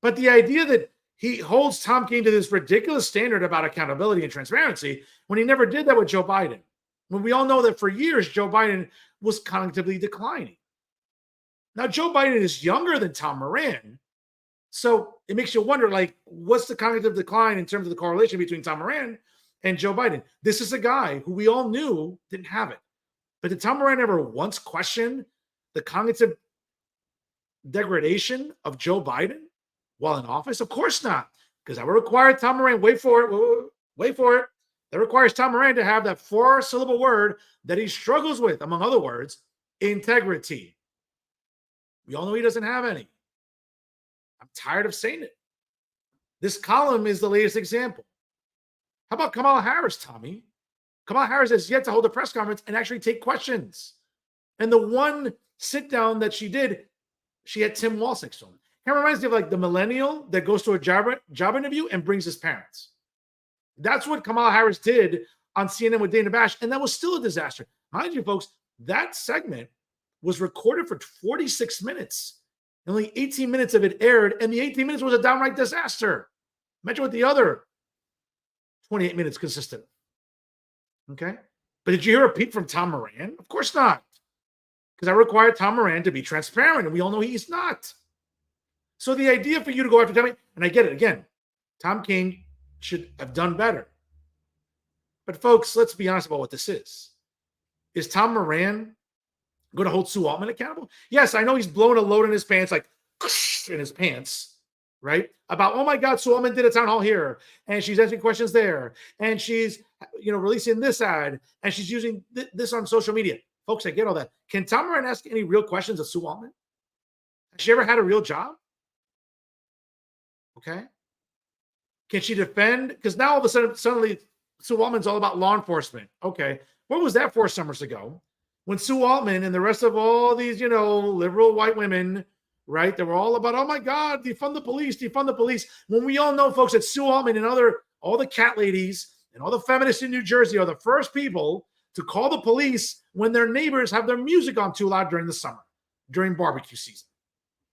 But the idea that he holds Tom Kane to this ridiculous standard about accountability and transparency when he never did that with Joe Biden. When we all know that for years, Joe Biden was cognitively declining. Now, Joe Biden is younger than Tom Moran. So it makes you wonder, what's the cognitive decline in terms of the correlation between Tom Moran and Joe Biden? This is a guy who we all knew didn't have it. But did Tom Moran ever once question the cognitive degradation of Joe Biden while in office? Of course not, because that would require Tom Moran, wait for it. That requires Tom Moran to have that 4-syllable word that he struggles with, among other words, integrity. We all know he doesn't have any. I'm tired of saying it. This column is the latest example. How about Kamala Harris, Tommy? Kamala Harris has yet to hold a press conference and actually take questions. And the one sit down that she did, she had Tim Walz next to him. It reminds me of the millennial that goes to a job interview and brings his parents. That's what Kamala Harris did on CNN with Dana Bash, and that was still a disaster. Mind you, folks, that segment was recorded for 46 minutes. Only 18 minutes of it aired, and the 18 minutes was a downright disaster. Imagine what the other 28 minutes consisted of. Okay? But did you hear a peep from Tom Moran? Of course not. Because I required Tom Moran to be transparent, and we all know he's not. So the idea for you to go after Tommy, and I get it, again, Tom King should have done better. But folks, let's be honest about what this is. Is Tom Moran going to hold Sue Altman accountable? Yes, I know he's blowing a load in his pants, like in his pants, right? About, oh my God, Sue Altman did a town hall here, and she's answering questions there, and she's, releasing this ad, and she's using this on social media. Folks, I get all that. Can Tom Moran ask any real questions of Sue Altman? Has she ever had a real job? Okay. Can she defend? Because now all of a sudden, suddenly, Sue Altman's all about law enforcement. Okay. Where was that 4 summers ago? When Sue Altman and the rest of all these, liberal white women, right? They were all about, oh my God, defund the police, defund the police. When we all know, folks, that Sue Altman and all the cat ladies and all the feminists in New Jersey are the first people to call the police when their neighbors have their music on too loud during the summer, during barbecue season.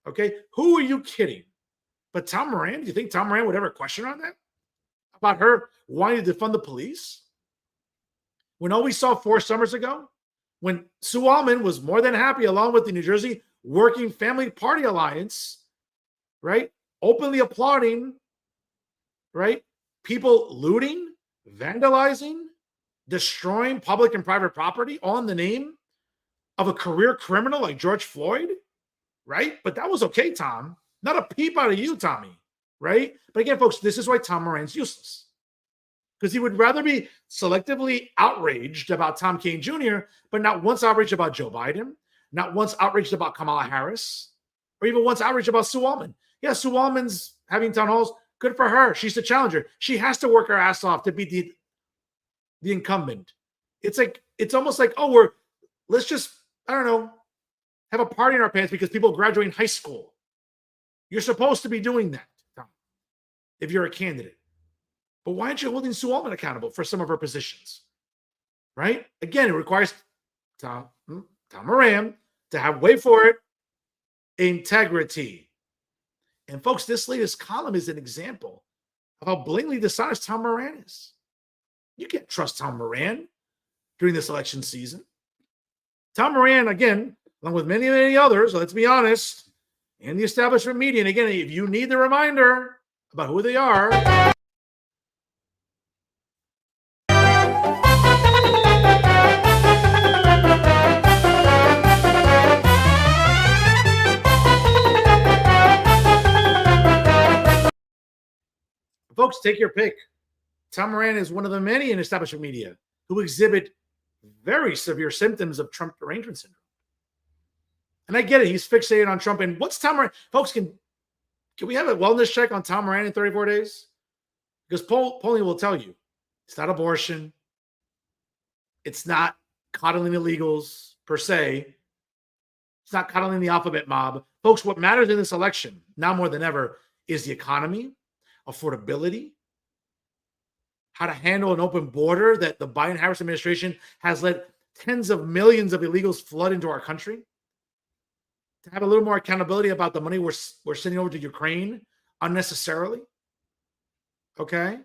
Okay. Who are you kidding? But Tom Moran, do you think Tom Moran would ever question on that? About her wanting to defund the police? When all we saw 4 summers ago, when Sue Altman was more than happy, along with the New Jersey Working Family Party Alliance, right, openly applauding, right, people looting, vandalizing, destroying public and private property all in the name of a career criminal like George Floyd, right? But that was okay, Tom. Not a peep out of you, Tommy, right? But again, folks, this is why Tom Moran's useless. Because he would rather be selectively outraged about Tom King Jr., but not once outraged about Joe Biden, not once outraged about Kamala Harris, or even once outraged about Sue Altman. Yeah, Sue Altman's having town halls. Good for her. She's the challenger. She has to work her ass off to beat the incumbent. It's almost like, let's just, I don't know, have a party in our pants because people graduate high school. You're supposed to be doing that, Tom, if you're a candidate. But why aren't you holding Sue Altman accountable for some of her positions? Right? Again, it requires Tom Moran to have, wait for it, integrity. And folks, this latest column is an example of how blatantly dishonest Tom Moran is. You can't trust Tom Moran during this election season. Tom Moran, again, along with many, many others, let's be honest, in the establishment media, and again, if you need the reminder about who they are, folks, take your pick. Tom Moran is one of the many in establishment media who exhibit very severe symptoms of Trump derangement syndrome. And I get it. He's fixated on Trump. And what's Tom Moran? Folks, can we have a wellness check on Tom Moran in 34 days? Because polling will tell you it's not abortion. It's not coddling illegals per se. It's not coddling the alphabet mob. Folks, what matters in this election, now more than ever, is the economy, affordability, how to handle an open border that the Biden-Harris administration has let tens of millions of illegals flood into our country, to have a little more accountability about the money we're sending over to Ukraine unnecessarily. Okay?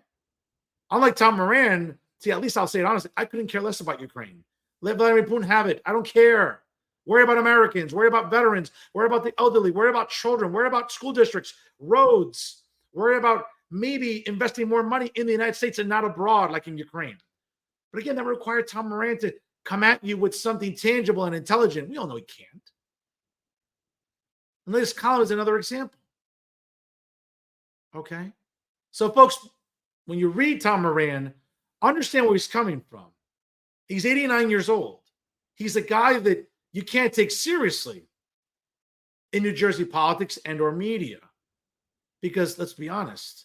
Unlike Tom Moran, see, at least I'll say it honestly, I couldn't care less about Ukraine. Let Vladimir Putin have it. I don't care. Worry about Americans. Worry about veterans. Worry about the elderly. Worry about children. Worry about school districts, roads. Worry about maybe investing more money in the United States and not abroad like in Ukraine. But again, that required Tom Moran to come at you with something tangible and intelligent. We all know he can't. And this column is another example. Okay? So, folks, when you read Tom Moran, understand where he's coming from. He's 89 years old. He's a guy that you can't take seriously in New Jersey politics and or media. Because, let's be honest,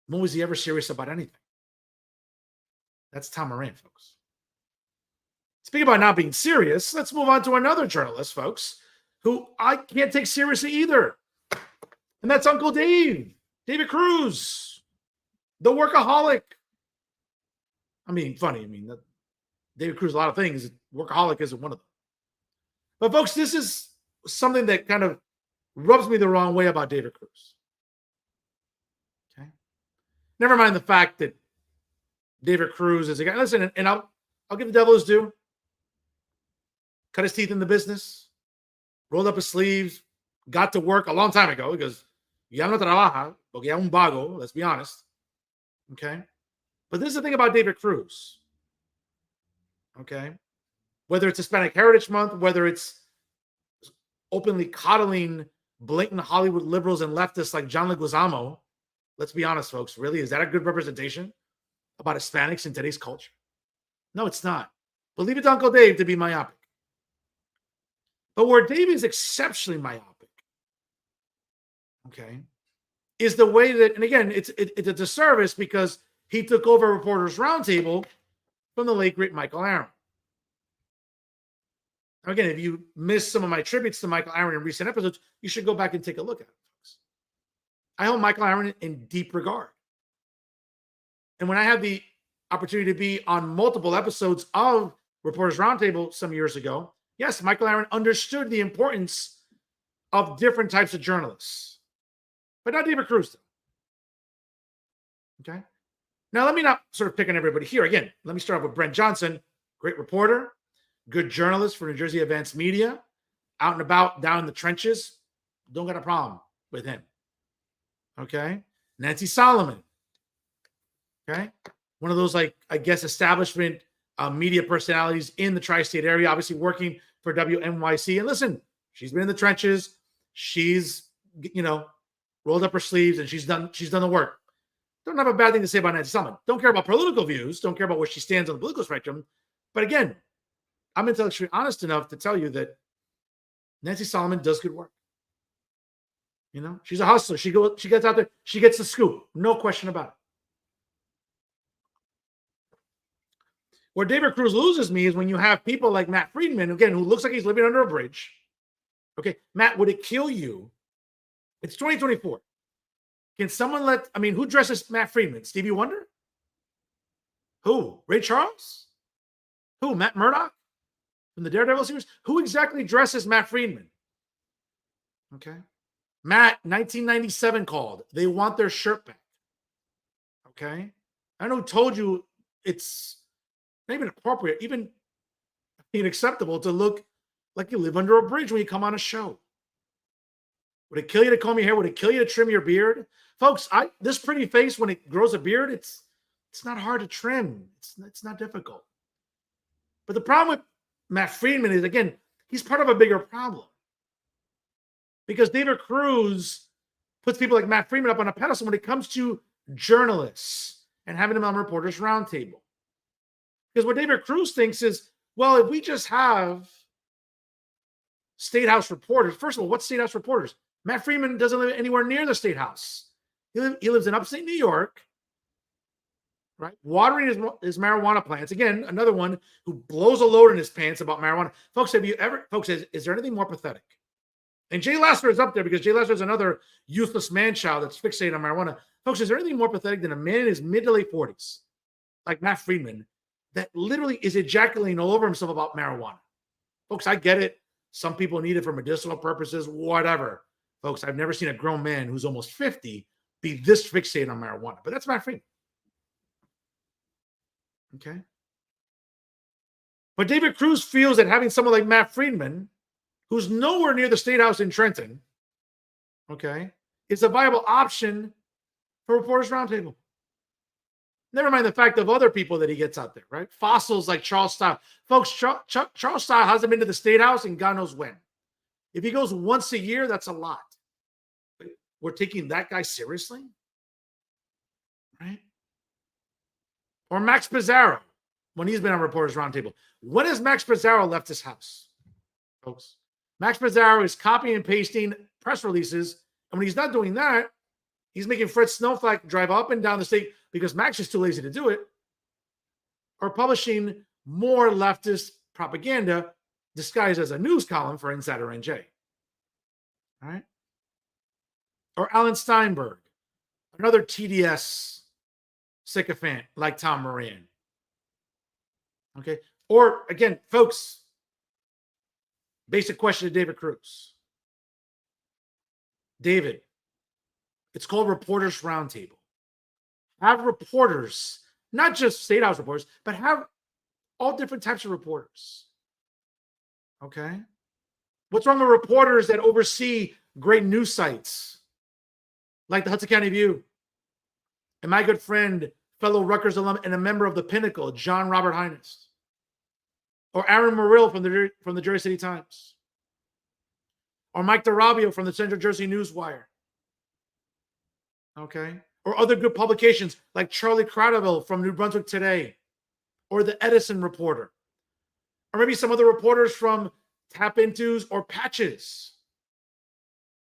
when was he ever serious about anything? That's Tom Moran, folks. Speaking about not being serious, let's move on to another journalist, folks, who I can't take seriously either. And that's Uncle Dave, David Cruz, the workaholic. I mean, funny. I mean, David Cruz, a lot of things. Workaholic isn't one of them. But folks, this is something that kind of rubs me the wrong way about David Cruz. Okay. Never mind the fact that David Cruz is a guy. Listen, and I'll give the devil his due. Cut his teeth in the business, rolled up his sleeves, got to work a long time ago because ya no trabaja, porque ya un vago, let's be honest. Okay. But this is the thing about David Cruz. Okay. Whether it's Hispanic Heritage Month, whether it's openly coddling blatant Hollywood liberals and leftists like John Leguizamo, let's be honest, folks, really, is that a good representation about Hispanics in today's culture? No, it's not. But leave it to Uncle Dave to be myopic. But where Dave is exceptionally myopic, okay, is the way that, and again, it's a disservice because he took over Reporters Roundtable from the late, great Michael Aaron. Now, again, if you missed some of my tributes to Michael Aaron in recent episodes, you should go back and take a look at it, folks. I hold Michael Aaron in deep regard. And when I had the opportunity to be on multiple episodes of Reporters Roundtable some years ago, yes, Michael Aaron understood the importance of different types of journalists, but not David Cruz. Okay. Now, let me not sort of pick on everybody here. Again, let me start off with Brent Johnson, great reporter, good journalist for New Jersey Advanced Media, out and about, down in the trenches. Don't got a problem with him. Okay. Nancy Solomon. Okay. One of those, like, I guess, establishment media personalities in the tri-state area, obviously working for WNYC. And listen, she's been in the trenches. She's, rolled up her sleeves and she's done the work. Don't have a bad thing to say about Nancy Solomon. Don't care about political views. Don't care about where she stands on the political spectrum. But again, I'm intellectually honest enough to tell you that Nancy Solomon does good work. She's a hustler. She gets out there. She gets the scoop. No question about it. Where David Cruz loses me is when you have people like Matt Friedman, again, who looks like he's living under a bridge. Okay, Matt, would it kill you? It's 2024. Can someone who dresses Matt Friedman? Stevie Wonder? Who? Ray Charles? Who? Matt Murdock from the Daredevil series? Who exactly dresses Matt Friedman? Okay. Matt, 1997 called. They want their shirt back. Okay. I know who told you it's not even appropriate, even unacceptable to look like you live under a bridge when you come on a show. Would it kill you to comb your hair? Would it kill you to trim your beard? Folks, this pretty face, when it grows a beard, it's not hard to trim. It's not difficult. But the problem with Matt Friedman is, again, he's part of a bigger problem. Because David Cruz puts people like Matt Friedman up on a pedestal when it comes to journalists and having them on Reporters Roundtable. Because what David Cruz thinks is, well, if we just have State House reporters, first of all, what's State House reporters? Matt Friedman doesn't live anywhere near the State House. He lives in upstate New York, right? Watering his marijuana plants. Again, another one who blows a load in his pants about marijuana. Folks, is there anything more pathetic? And Jay Lester is up there because Jay Lester is another useless man-child that's fixated on marijuana. Folks, is there anything more pathetic than a man in his mid to late 40s, like Matt Friedman, that literally is ejaculating all over himself about marijuana? Folks, I get it. Some people need it for medicinal purposes, whatever. Folks, I've never seen a grown man who's almost 50 be this fixated on marijuana. But that's Matt Friedman. Okay? But David Cruz feels that having someone like Matt Friedman, who's nowhere near the State House in Trenton, okay, is a viable option for Reporters Roundtable. Never mind the fact of other people that he gets out there, right? Fossils like Charles Style. Folks, Charles Style hasn't been to the State House and God knows when. If he goes once a year, that's a lot. We're taking that guy seriously? Right? Or Max Pizarro, when he's been on Reporters Roundtable. When has Max Pizarro left his house, folks? Max Pizarro is copying and pasting press releases, and when he's not doing that, he's making Fred Snowflake drive up and down the state because Max is too lazy to do it, or publishing more leftist propaganda disguised as a news column for Insider NJ. All right? Or Alan Steinberg, another TDS sycophant like Tom Moran. Okay? Or, again, folks, Basic question to David Cruz. David, it's called Reporters Roundtable. Have reporters, not just State House reporters, but have all different types of reporters. Okay? What's wrong with reporters that oversee great news sites like the Hudson County View? And my good friend, fellow Rutgers alum, and a member of the Pinnacle, John Robert Heinest. Or Aaron Murrill from the Jersey City Times. Or Mike DeRabio from the Central Jersey Newswire. Okay? Or other good publications like Charlie Cradaville from New Brunswick Today. Or the Edison Reporter. Or maybe some other reporters from Tap Intos or Patches.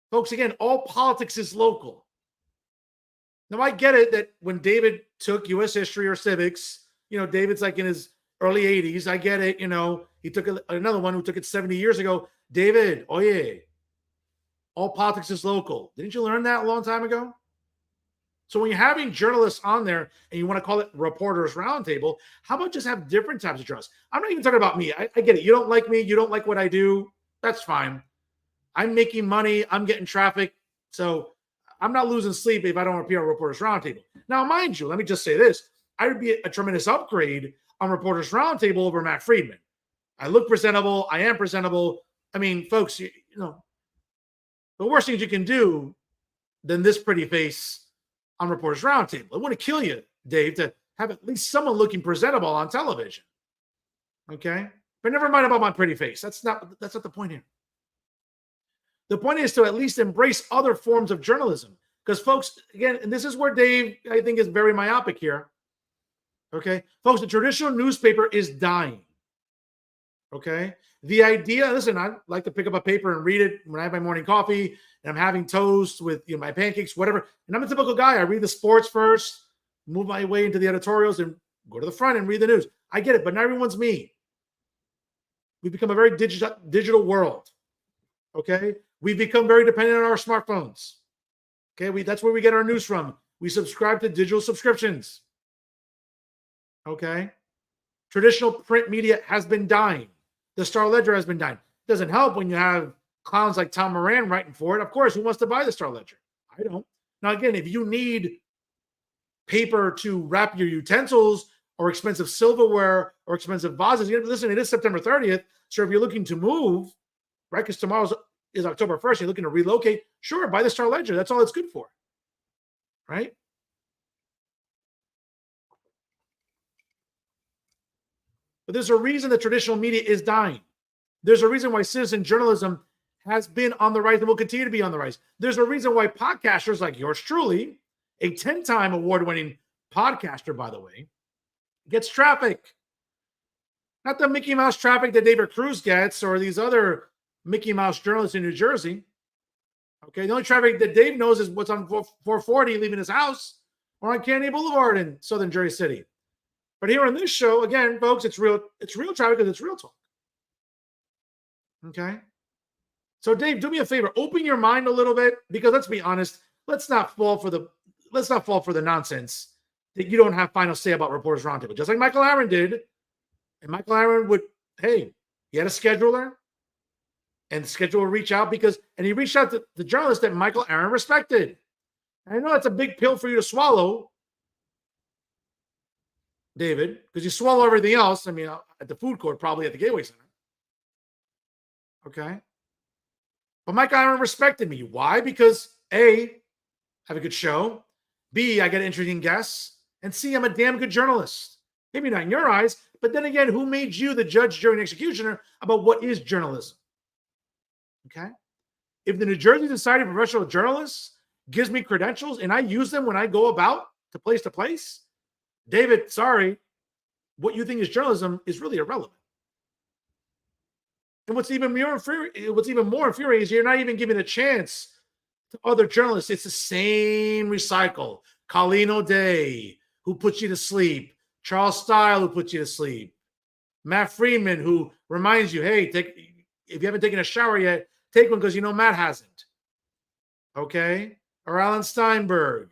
Folks, again, all politics is local. Now, I get it that when David took U.S. history or civics, David's like in his early 80s. I get it. He took another one who took it 70 years ago. David, oye, all politics is local. Didn't you learn that a long time ago? So when you're having journalists on there and you want to call it Reporters Roundtable, how about just have different types of journalists? I'm not even talking about me. I get it. You don't like me. You don't like what I do. That's fine. I'm making money. I'm getting traffic. So I'm not losing sleep if I don't appear on Reporters Roundtable. Now, mind you, let me just say this. I would be a tremendous upgrade on Reporters Roundtable over Matt Friedman. I look presentable. I am presentable. I mean, folks, the worst things you can do than this pretty face on Reporters Roundtable. It wouldn't kill you, Dave, to have at least someone looking presentable on television. Okay? But never mind about my pretty face. That's not the point here. The point is to at least embrace other forms of journalism. Because, folks, again, and this is where Dave, I think, is very myopic here. Okay? Folks, the traditional newspaper is dying. Okay? The idea, listen, I like to pick up a paper and read it when I have my morning coffee and I'm having toast with my pancakes, whatever. And I'm a typical guy. I read the sports first, move my way into the editorials, and go to the front and read the news. I get it, but not everyone's me. We've become a very digital world. Okay? We've become very dependent on our smartphones. Okay? That's where we get our news from. We subscribe to digital subscriptions. Okay? Traditional print media has been dying. The Star Ledger has been dying. It doesn't help when you have clowns like Tom Moran writing for it. Of course, who wants to buy the Star Ledger? I don't. Now, again, if you need paper to wrap your utensils or expensive silverware or expensive vases, listen, it is September 30th. So if you're looking to move, right, because tomorrow is October 1st, you're looking to relocate, sure, buy the Star Ledger. That's all it's good for, right? But there's a reason the traditional media is dying. There's a reason why citizen journalism has been on the rise and will continue to be on the rise. There's a reason why podcasters like yours truly, a 10-time award-winning podcaster, by the way, gets traffic. Not the Mickey Mouse traffic that David Cruz gets or these other Mickey Mouse journalists in New Jersey. Okay, the only traffic that Dave knows is what's on 440 leaving his house or on Kennedy Boulevard in Southern Jersey City. But here on this show, again, folks, it's real traffic because it's real talk. Okay? So, Dave, do me a favor. Open your mind a little bit because let's be honest. Let's not fall for the nonsense that you don't have final say about Reporters Roundtable. Just like Michael Aaron did. And Michael Aaron he had a scheduler. And the scheduler would reach out and he reached out to the journalist that Michael Aaron respected. And I know that's a big pill for you to swallow, David, because you swallow everything else. I mean, at the food court, probably at the Gateway Center. Okay. But Mike Aaron respected me. Why? Because A, I have a good show. B, I get interesting guests. And C, I'm a damn good journalist. Maybe not in your eyes, but then again, who made you the judge, jury, and executioner about what is journalism? Okay. If the New Jersey Society of Professional Journalists gives me credentials and I use them when I go about to place, David, sorry, what you think is journalism is really irrelevant. And what's even more infuriating is you're not even giving a chance to other journalists. It's the same recycle. Colleen O'Day, who puts you to sleep. Charles Style, who puts you to sleep. Matt Friedman, who reminds you, hey, if you haven't taken a shower yet, take one because you know Matt hasn't. Okay? Or Alan Steinberg.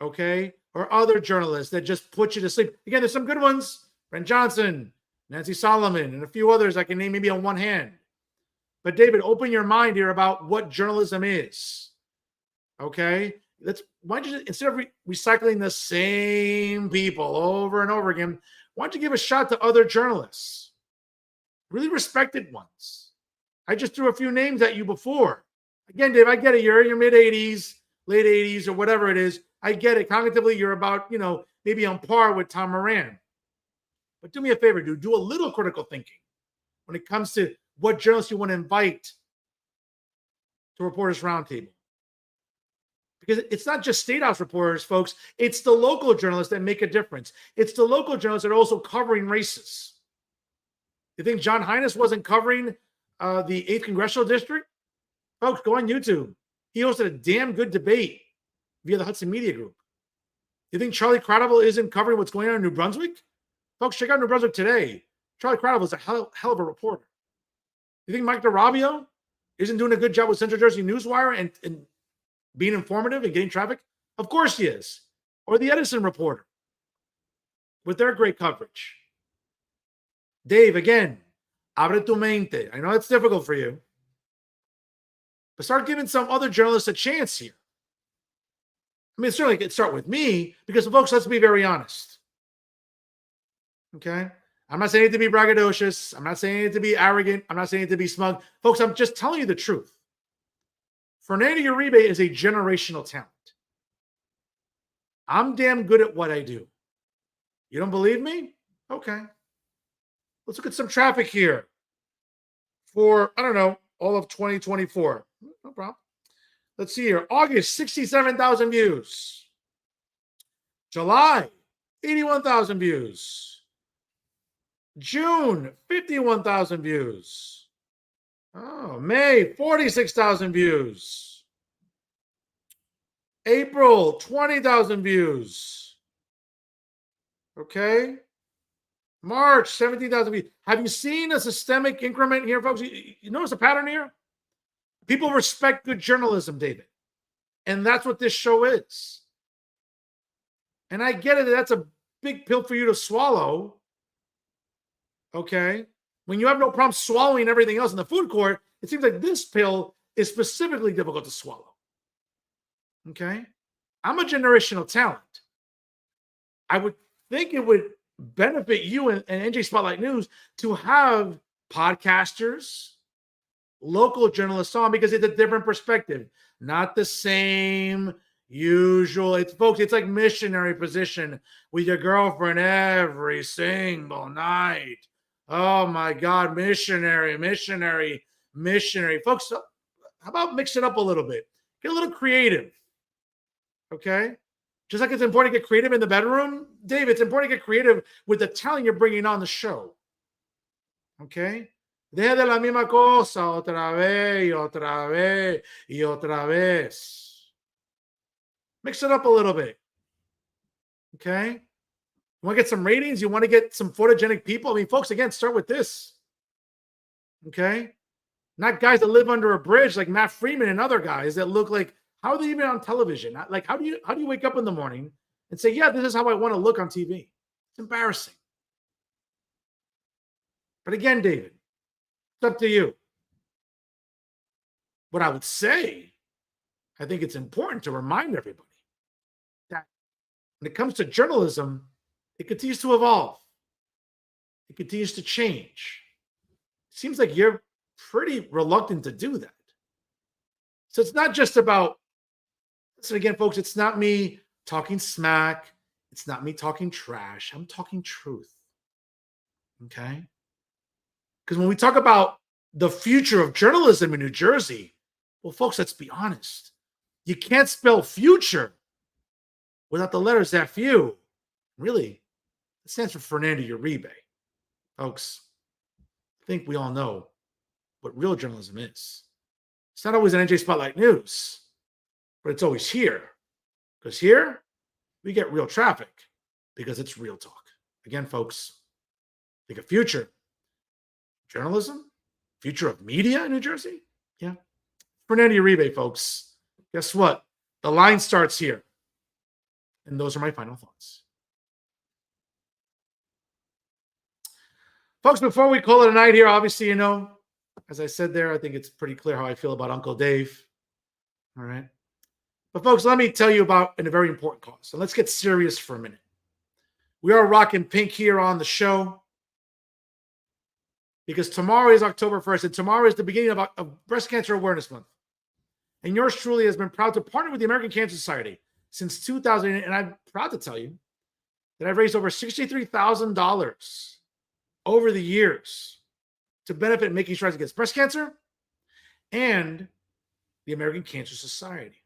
Okay? Or other journalists that just put you to sleep. Again, there's some good ones. Brent Johnson, Nancy Solomon, and a few others I can name maybe on one hand. But David, open your mind here about what journalism is. Okay? Why don't you, instead of recycling the same people over and over again, why don't you give a shot to other journalists? Really respected ones. I just threw a few names at you before. Again, Dave, I get it. You're in your mid-80s, late 80s, or whatever it is. I get it. Cognitively, you're about, maybe on par with Tom Moran. But do me a favor, dude. Do a little critical thinking when it comes to what journalists you want to invite to Reporters Roundtable. Because it's not just State House reporters, folks. It's the local journalists that make a difference. It's the local journalists that are also covering races. You think John Hines wasn't covering the 8th Congressional District? Folks, go on YouTube. He hosted a damn good debate via the Hudson Media Group. You think Charlie Cradaville isn't covering what's going on in New Brunswick? Folks, check out New Brunswick Today. Charlie Cradaville is a hell of a reporter. You think Mike DeRabio isn't doing a good job with Central Jersey Newswire and being informative and getting traffic? Of course he is. Or the Edison Reporter with their great coverage. Dave, again, abre tu mente. I know it's difficult for you. But start giving some other journalists a chance here. I mean, certainly it could start with me because, folks, let's be very honest. Okay? I'm not saying it to be braggadocious. I'm not saying it to be arrogant. I'm not saying it to be smug. Folks, I'm just telling you the truth. Fernando Uribe is a generational talent. I'm damn good at what I do. You don't believe me? Okay. Let's look at some traffic here for, I don't know, all of 2024. No problem. Let's see here. August, 67,000 views. July, 81,000 views. June, 51,000 views. Oh, May, 46,000 views. April, 20,000 views. Okay. March, 17,000 views. Have you seen a systemic increment here, folks? You notice a pattern here? People respect good journalism, David. And that's what this show is. And I get it. That's a big pill for you to swallow. Okay. When you have no problem swallowing everything else in the food court, it seems like this pill is specifically difficult to swallow. Okay. I'm a generational talent. I would think it would benefit you and NJ Spotlight News to have podcasters, local journalists on, because it's a different perspective, not the same usual. It's, folks, it's like missionary position with your girlfriend every single night. Oh my God, missionary. Folks, how about mix it up a little bit? Get a little creative. Okay? Just like it's important to get creative in the bedroom, Dave, it's important to get creative with the talent you're bringing on the show. Okay? Deja de la misma cosa otra vez, otra vez, y otra vez. Mix it up a little bit. Okay? You want to get some ratings? You want to get some photogenic people? I mean, folks, again, start with this. Okay? Not guys that live under a bridge like Matt Freeman and other guys that look like, how are they even on television? Like, how do you wake up in the morning and say, yeah, this is how I want to look on TV? It's embarrassing. But again, David, it's up to you. What I would say, I think it's important to remind everybody that when it comes to journalism, it continues to evolve. It continues to change. It seems like you're pretty reluctant to do that. So it's not just about, listen again, folks, it's not me talking smack. It's not me talking trash. I'm talking truth. Okay? Because when we talk about the future of journalism in New Jersey, well, folks, let's be honest. You can't spell future without the letters FU. Really, it stands for Fernando Uribe. Folks, I think we all know what real journalism is. It's not always an NJ Spotlight News, but it's always here. Because here, we get real traffic because it's real talk. Again, folks, think of future. Journalism? Future of media in New Jersey? Yeah. Fernando Uribe, folks. Guess what? The line starts here. And those are my final thoughts. Folks, before we call it a night here, obviously, As I said there, I think it's pretty clear how I feel about Uncle Dave. All right. But folks, let me tell you about a very important cause. So let's get serious for a minute. We are rocking pink here on the show because tomorrow is October 1st, and tomorrow is the beginning of Breast Cancer Awareness Month. And yours truly has been proud to partner with the American Cancer Society since 2008. And I'm proud to tell you that I've raised over $63,000 over the years to benefit making strides against breast cancer and the American Cancer Society.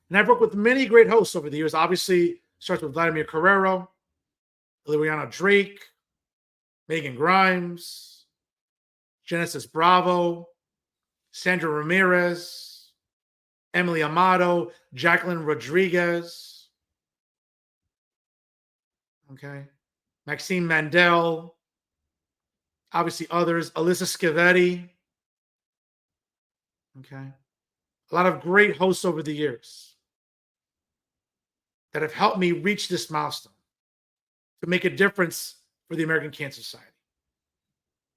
And I've worked with many great hosts over the years. Obviously, starts with Vladimir Guerrero, Liliana Drake, Megan Grimes, Genesis Bravo, Sandra Ramirez, Emily Amato, Jacqueline Rodriguez, okay, Maxine Mandel, obviously others, Alyssa Schiavetti, okay, a lot of great hosts over the years that have helped me reach this milestone to make a difference for the American Cancer Society.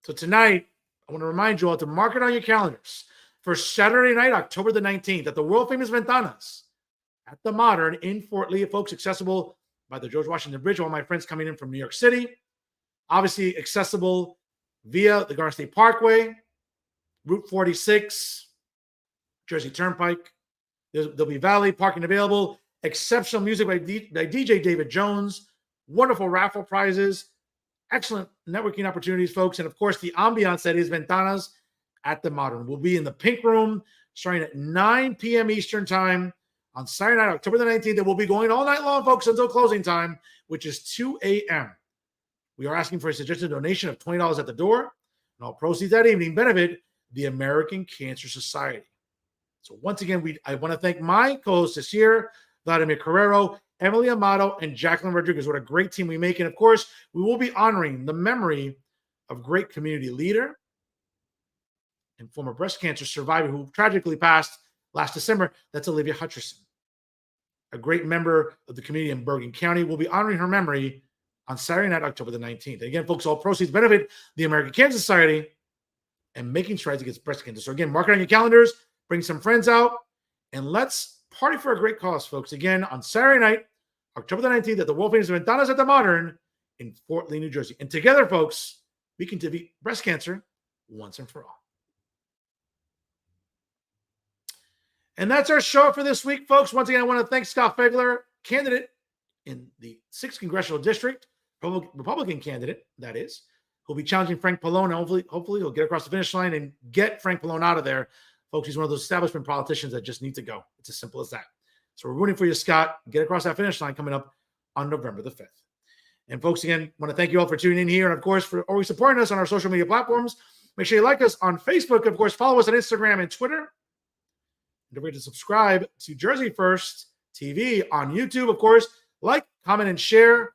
So tonight, I want to remind you all to mark it on your calendars for Saturday night, October the 19th, at the world-famous Ventanas at the Modern in Fort Lee. Folks, accessible by the George Washington Bridge. All my friends coming in from New York City. Obviously accessible via the Garden State Parkway, Route 46, Jersey Turnpike. There'll be valet parking available. Exceptional music by DJ David Jones. Wonderful raffle prizes. Excellent networking opportunities, folks. And of course, the ambiance that is Ventanas at the Modern. We'll be in the Pink Room starting at 9 p.m. Eastern Time on Saturday night, October the 19th. And we'll be going all night long, folks, until closing time, which is 2 a.m. We are asking for a suggested donation of $20 at the door. And all proceeds that evening benefit the American Cancer Society. So once again, I want to thank my co-hosts this year, Vladimir Guerrero, Emily Amato, and Jacqueline Rodriguez. What a great team we make. And of course, we will be honoring the memory of great community leader and former breast cancer survivor who tragically passed last December. That's Olivia Hutcherson, a great member of the community in Bergen County. We'll be honoring her memory on Saturday night, October the 19th. Again, folks, all proceeds benefit the American Cancer Society and making strides against breast cancer. So again, mark it on your calendars, bring some friends out, and let's party for a great cause, folks. Again, on Saturday night, October the 19th, at the world-famous Ventanas at the Modern in Fort Lee, New Jersey. And together, folks, we can defeat breast cancer once and for all. And that's our show for this week, folks. Once again, I want to thank Scott Fegler, candidate in the 6th Congressional District, Republican candidate, that is, who'll be challenging Frank Pallone. Hopefully he'll get across the finish line and get Frank Pallone out of there. Folks, he's one of those establishment politicians that just need to go. It's as simple as that. So we're rooting for you, Scott. Get across that finish line coming up on November the 5th. And folks, again, want to thank you all for tuning in here. And of course, for always supporting us on our social media platforms. Make sure you like us on Facebook. Of course, follow us on Instagram and Twitter. Don't forget to subscribe to Jersey First TV on YouTube. Of course, like, comment, and share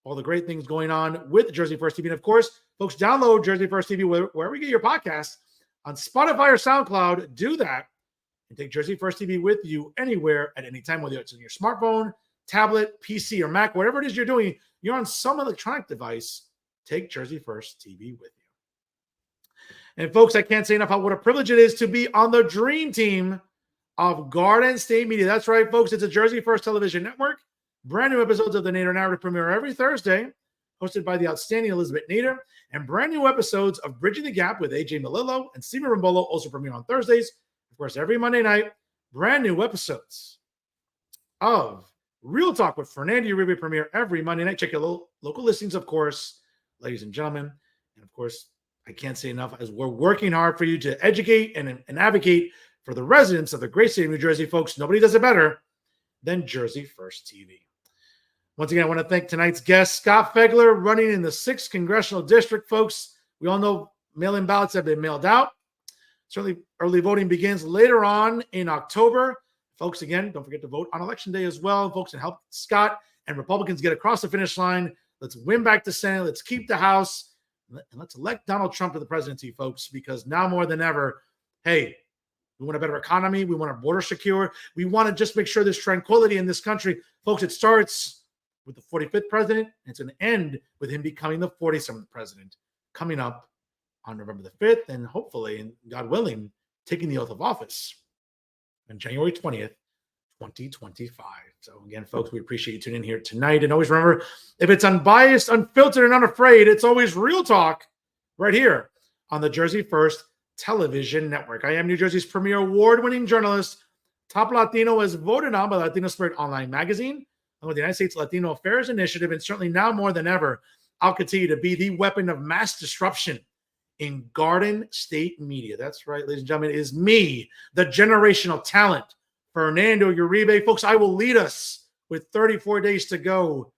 all the great things going on with Jersey First TV. And of course, folks, download Jersey First TV wherever you get your podcasts on Spotify or SoundCloud. Do that and take Jersey First TV with you anywhere at any time, whether it's on your smartphone, tablet, PC, or Mac, whatever it is you're doing, you're on some electronic device, take Jersey First TV with you. And folks, I can't say enough how what a privilege it is to be on the dream team of Garden State Media. That's right, folks. It's a Jersey First television network. Brand new episodes of the Nader Narrative premiere every Thursday, hosted by the outstanding Elizabeth Nader, and brand new episodes of Bridging the Gap with AJ Melillo and Stephen Rimbolo also premiere on Thursdays. Of course, every Monday night, brand new episodes of Real Talk with Fernando Uribe premiere every Monday night. Check your local listings, of course, ladies and gentlemen. And of course, I can't say enough as we're working hard for you to educate and advocate for the residents of the great state of New Jersey, folks. Nobody does it better than Jersey First TV. Once again, I want to thank tonight's guest, Scott Fegler, running in the 6th Congressional District, folks. We all know mail-in ballots have been mailed out. Certainly, early voting begins later on in October. Folks, again, don't forget to vote on Election Day as well, folks, and help Scott and Republicans get across the finish line. Let's win back the Senate. Let's keep the House. And let's elect Donald Trump to the presidency, folks, because now more than ever, hey, we want a better economy. We want our border secure. We want to just make sure there's tranquility in this country. Folks, it starts with the 45th president, and it's going to end with him becoming the 47th president coming up on November the 5th, and hopefully, and God willing, taking the oath of office on January 20th, 2025. So again, folks, we appreciate you tuning in here tonight. And always remember, if it's unbiased, unfiltered, and unafraid, it's always real talk right here on the Jersey First Television Network. I am New Jersey's premier award-winning journalist, top Latino, as voted on by Latino Spirit Online magazine, and with the United States Latino Affairs Initiative, and certainly now more than ever, I'll continue to be the weapon of mass disruption in Garden State media. That's right, ladies and gentlemen, it is me, the generational talent, Fernando Uribe. Folks, I will lead us with 34 days to go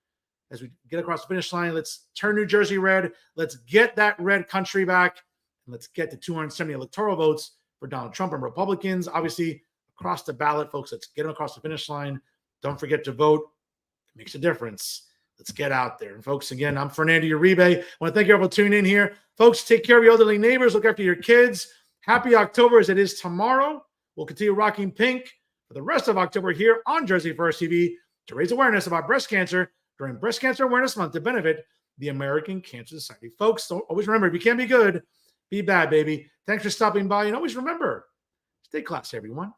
as we get across the finish line. Let's turn New Jersey red. Let's get that red country back. And let's get to 270 electoral votes for Donald Trump and Republicans. Obviously, across the ballot, folks, let's get them across the finish line. Don't forget to vote. It makes a difference. Let's get out there. And folks, again, I'm Fernando Uribe. I want to thank you all for tuning in here. Folks, take care of your elderly neighbors. Look after your kids. Happy October as it is tomorrow. We'll continue rocking pink for the rest of October here on Jersey First TV to raise awareness about breast cancer during Breast Cancer Awareness Month to benefit the American Cancer Society. Folks, always remember, if you can't be good, be bad, baby. Thanks for stopping by. And always remember, stay classy, everyone.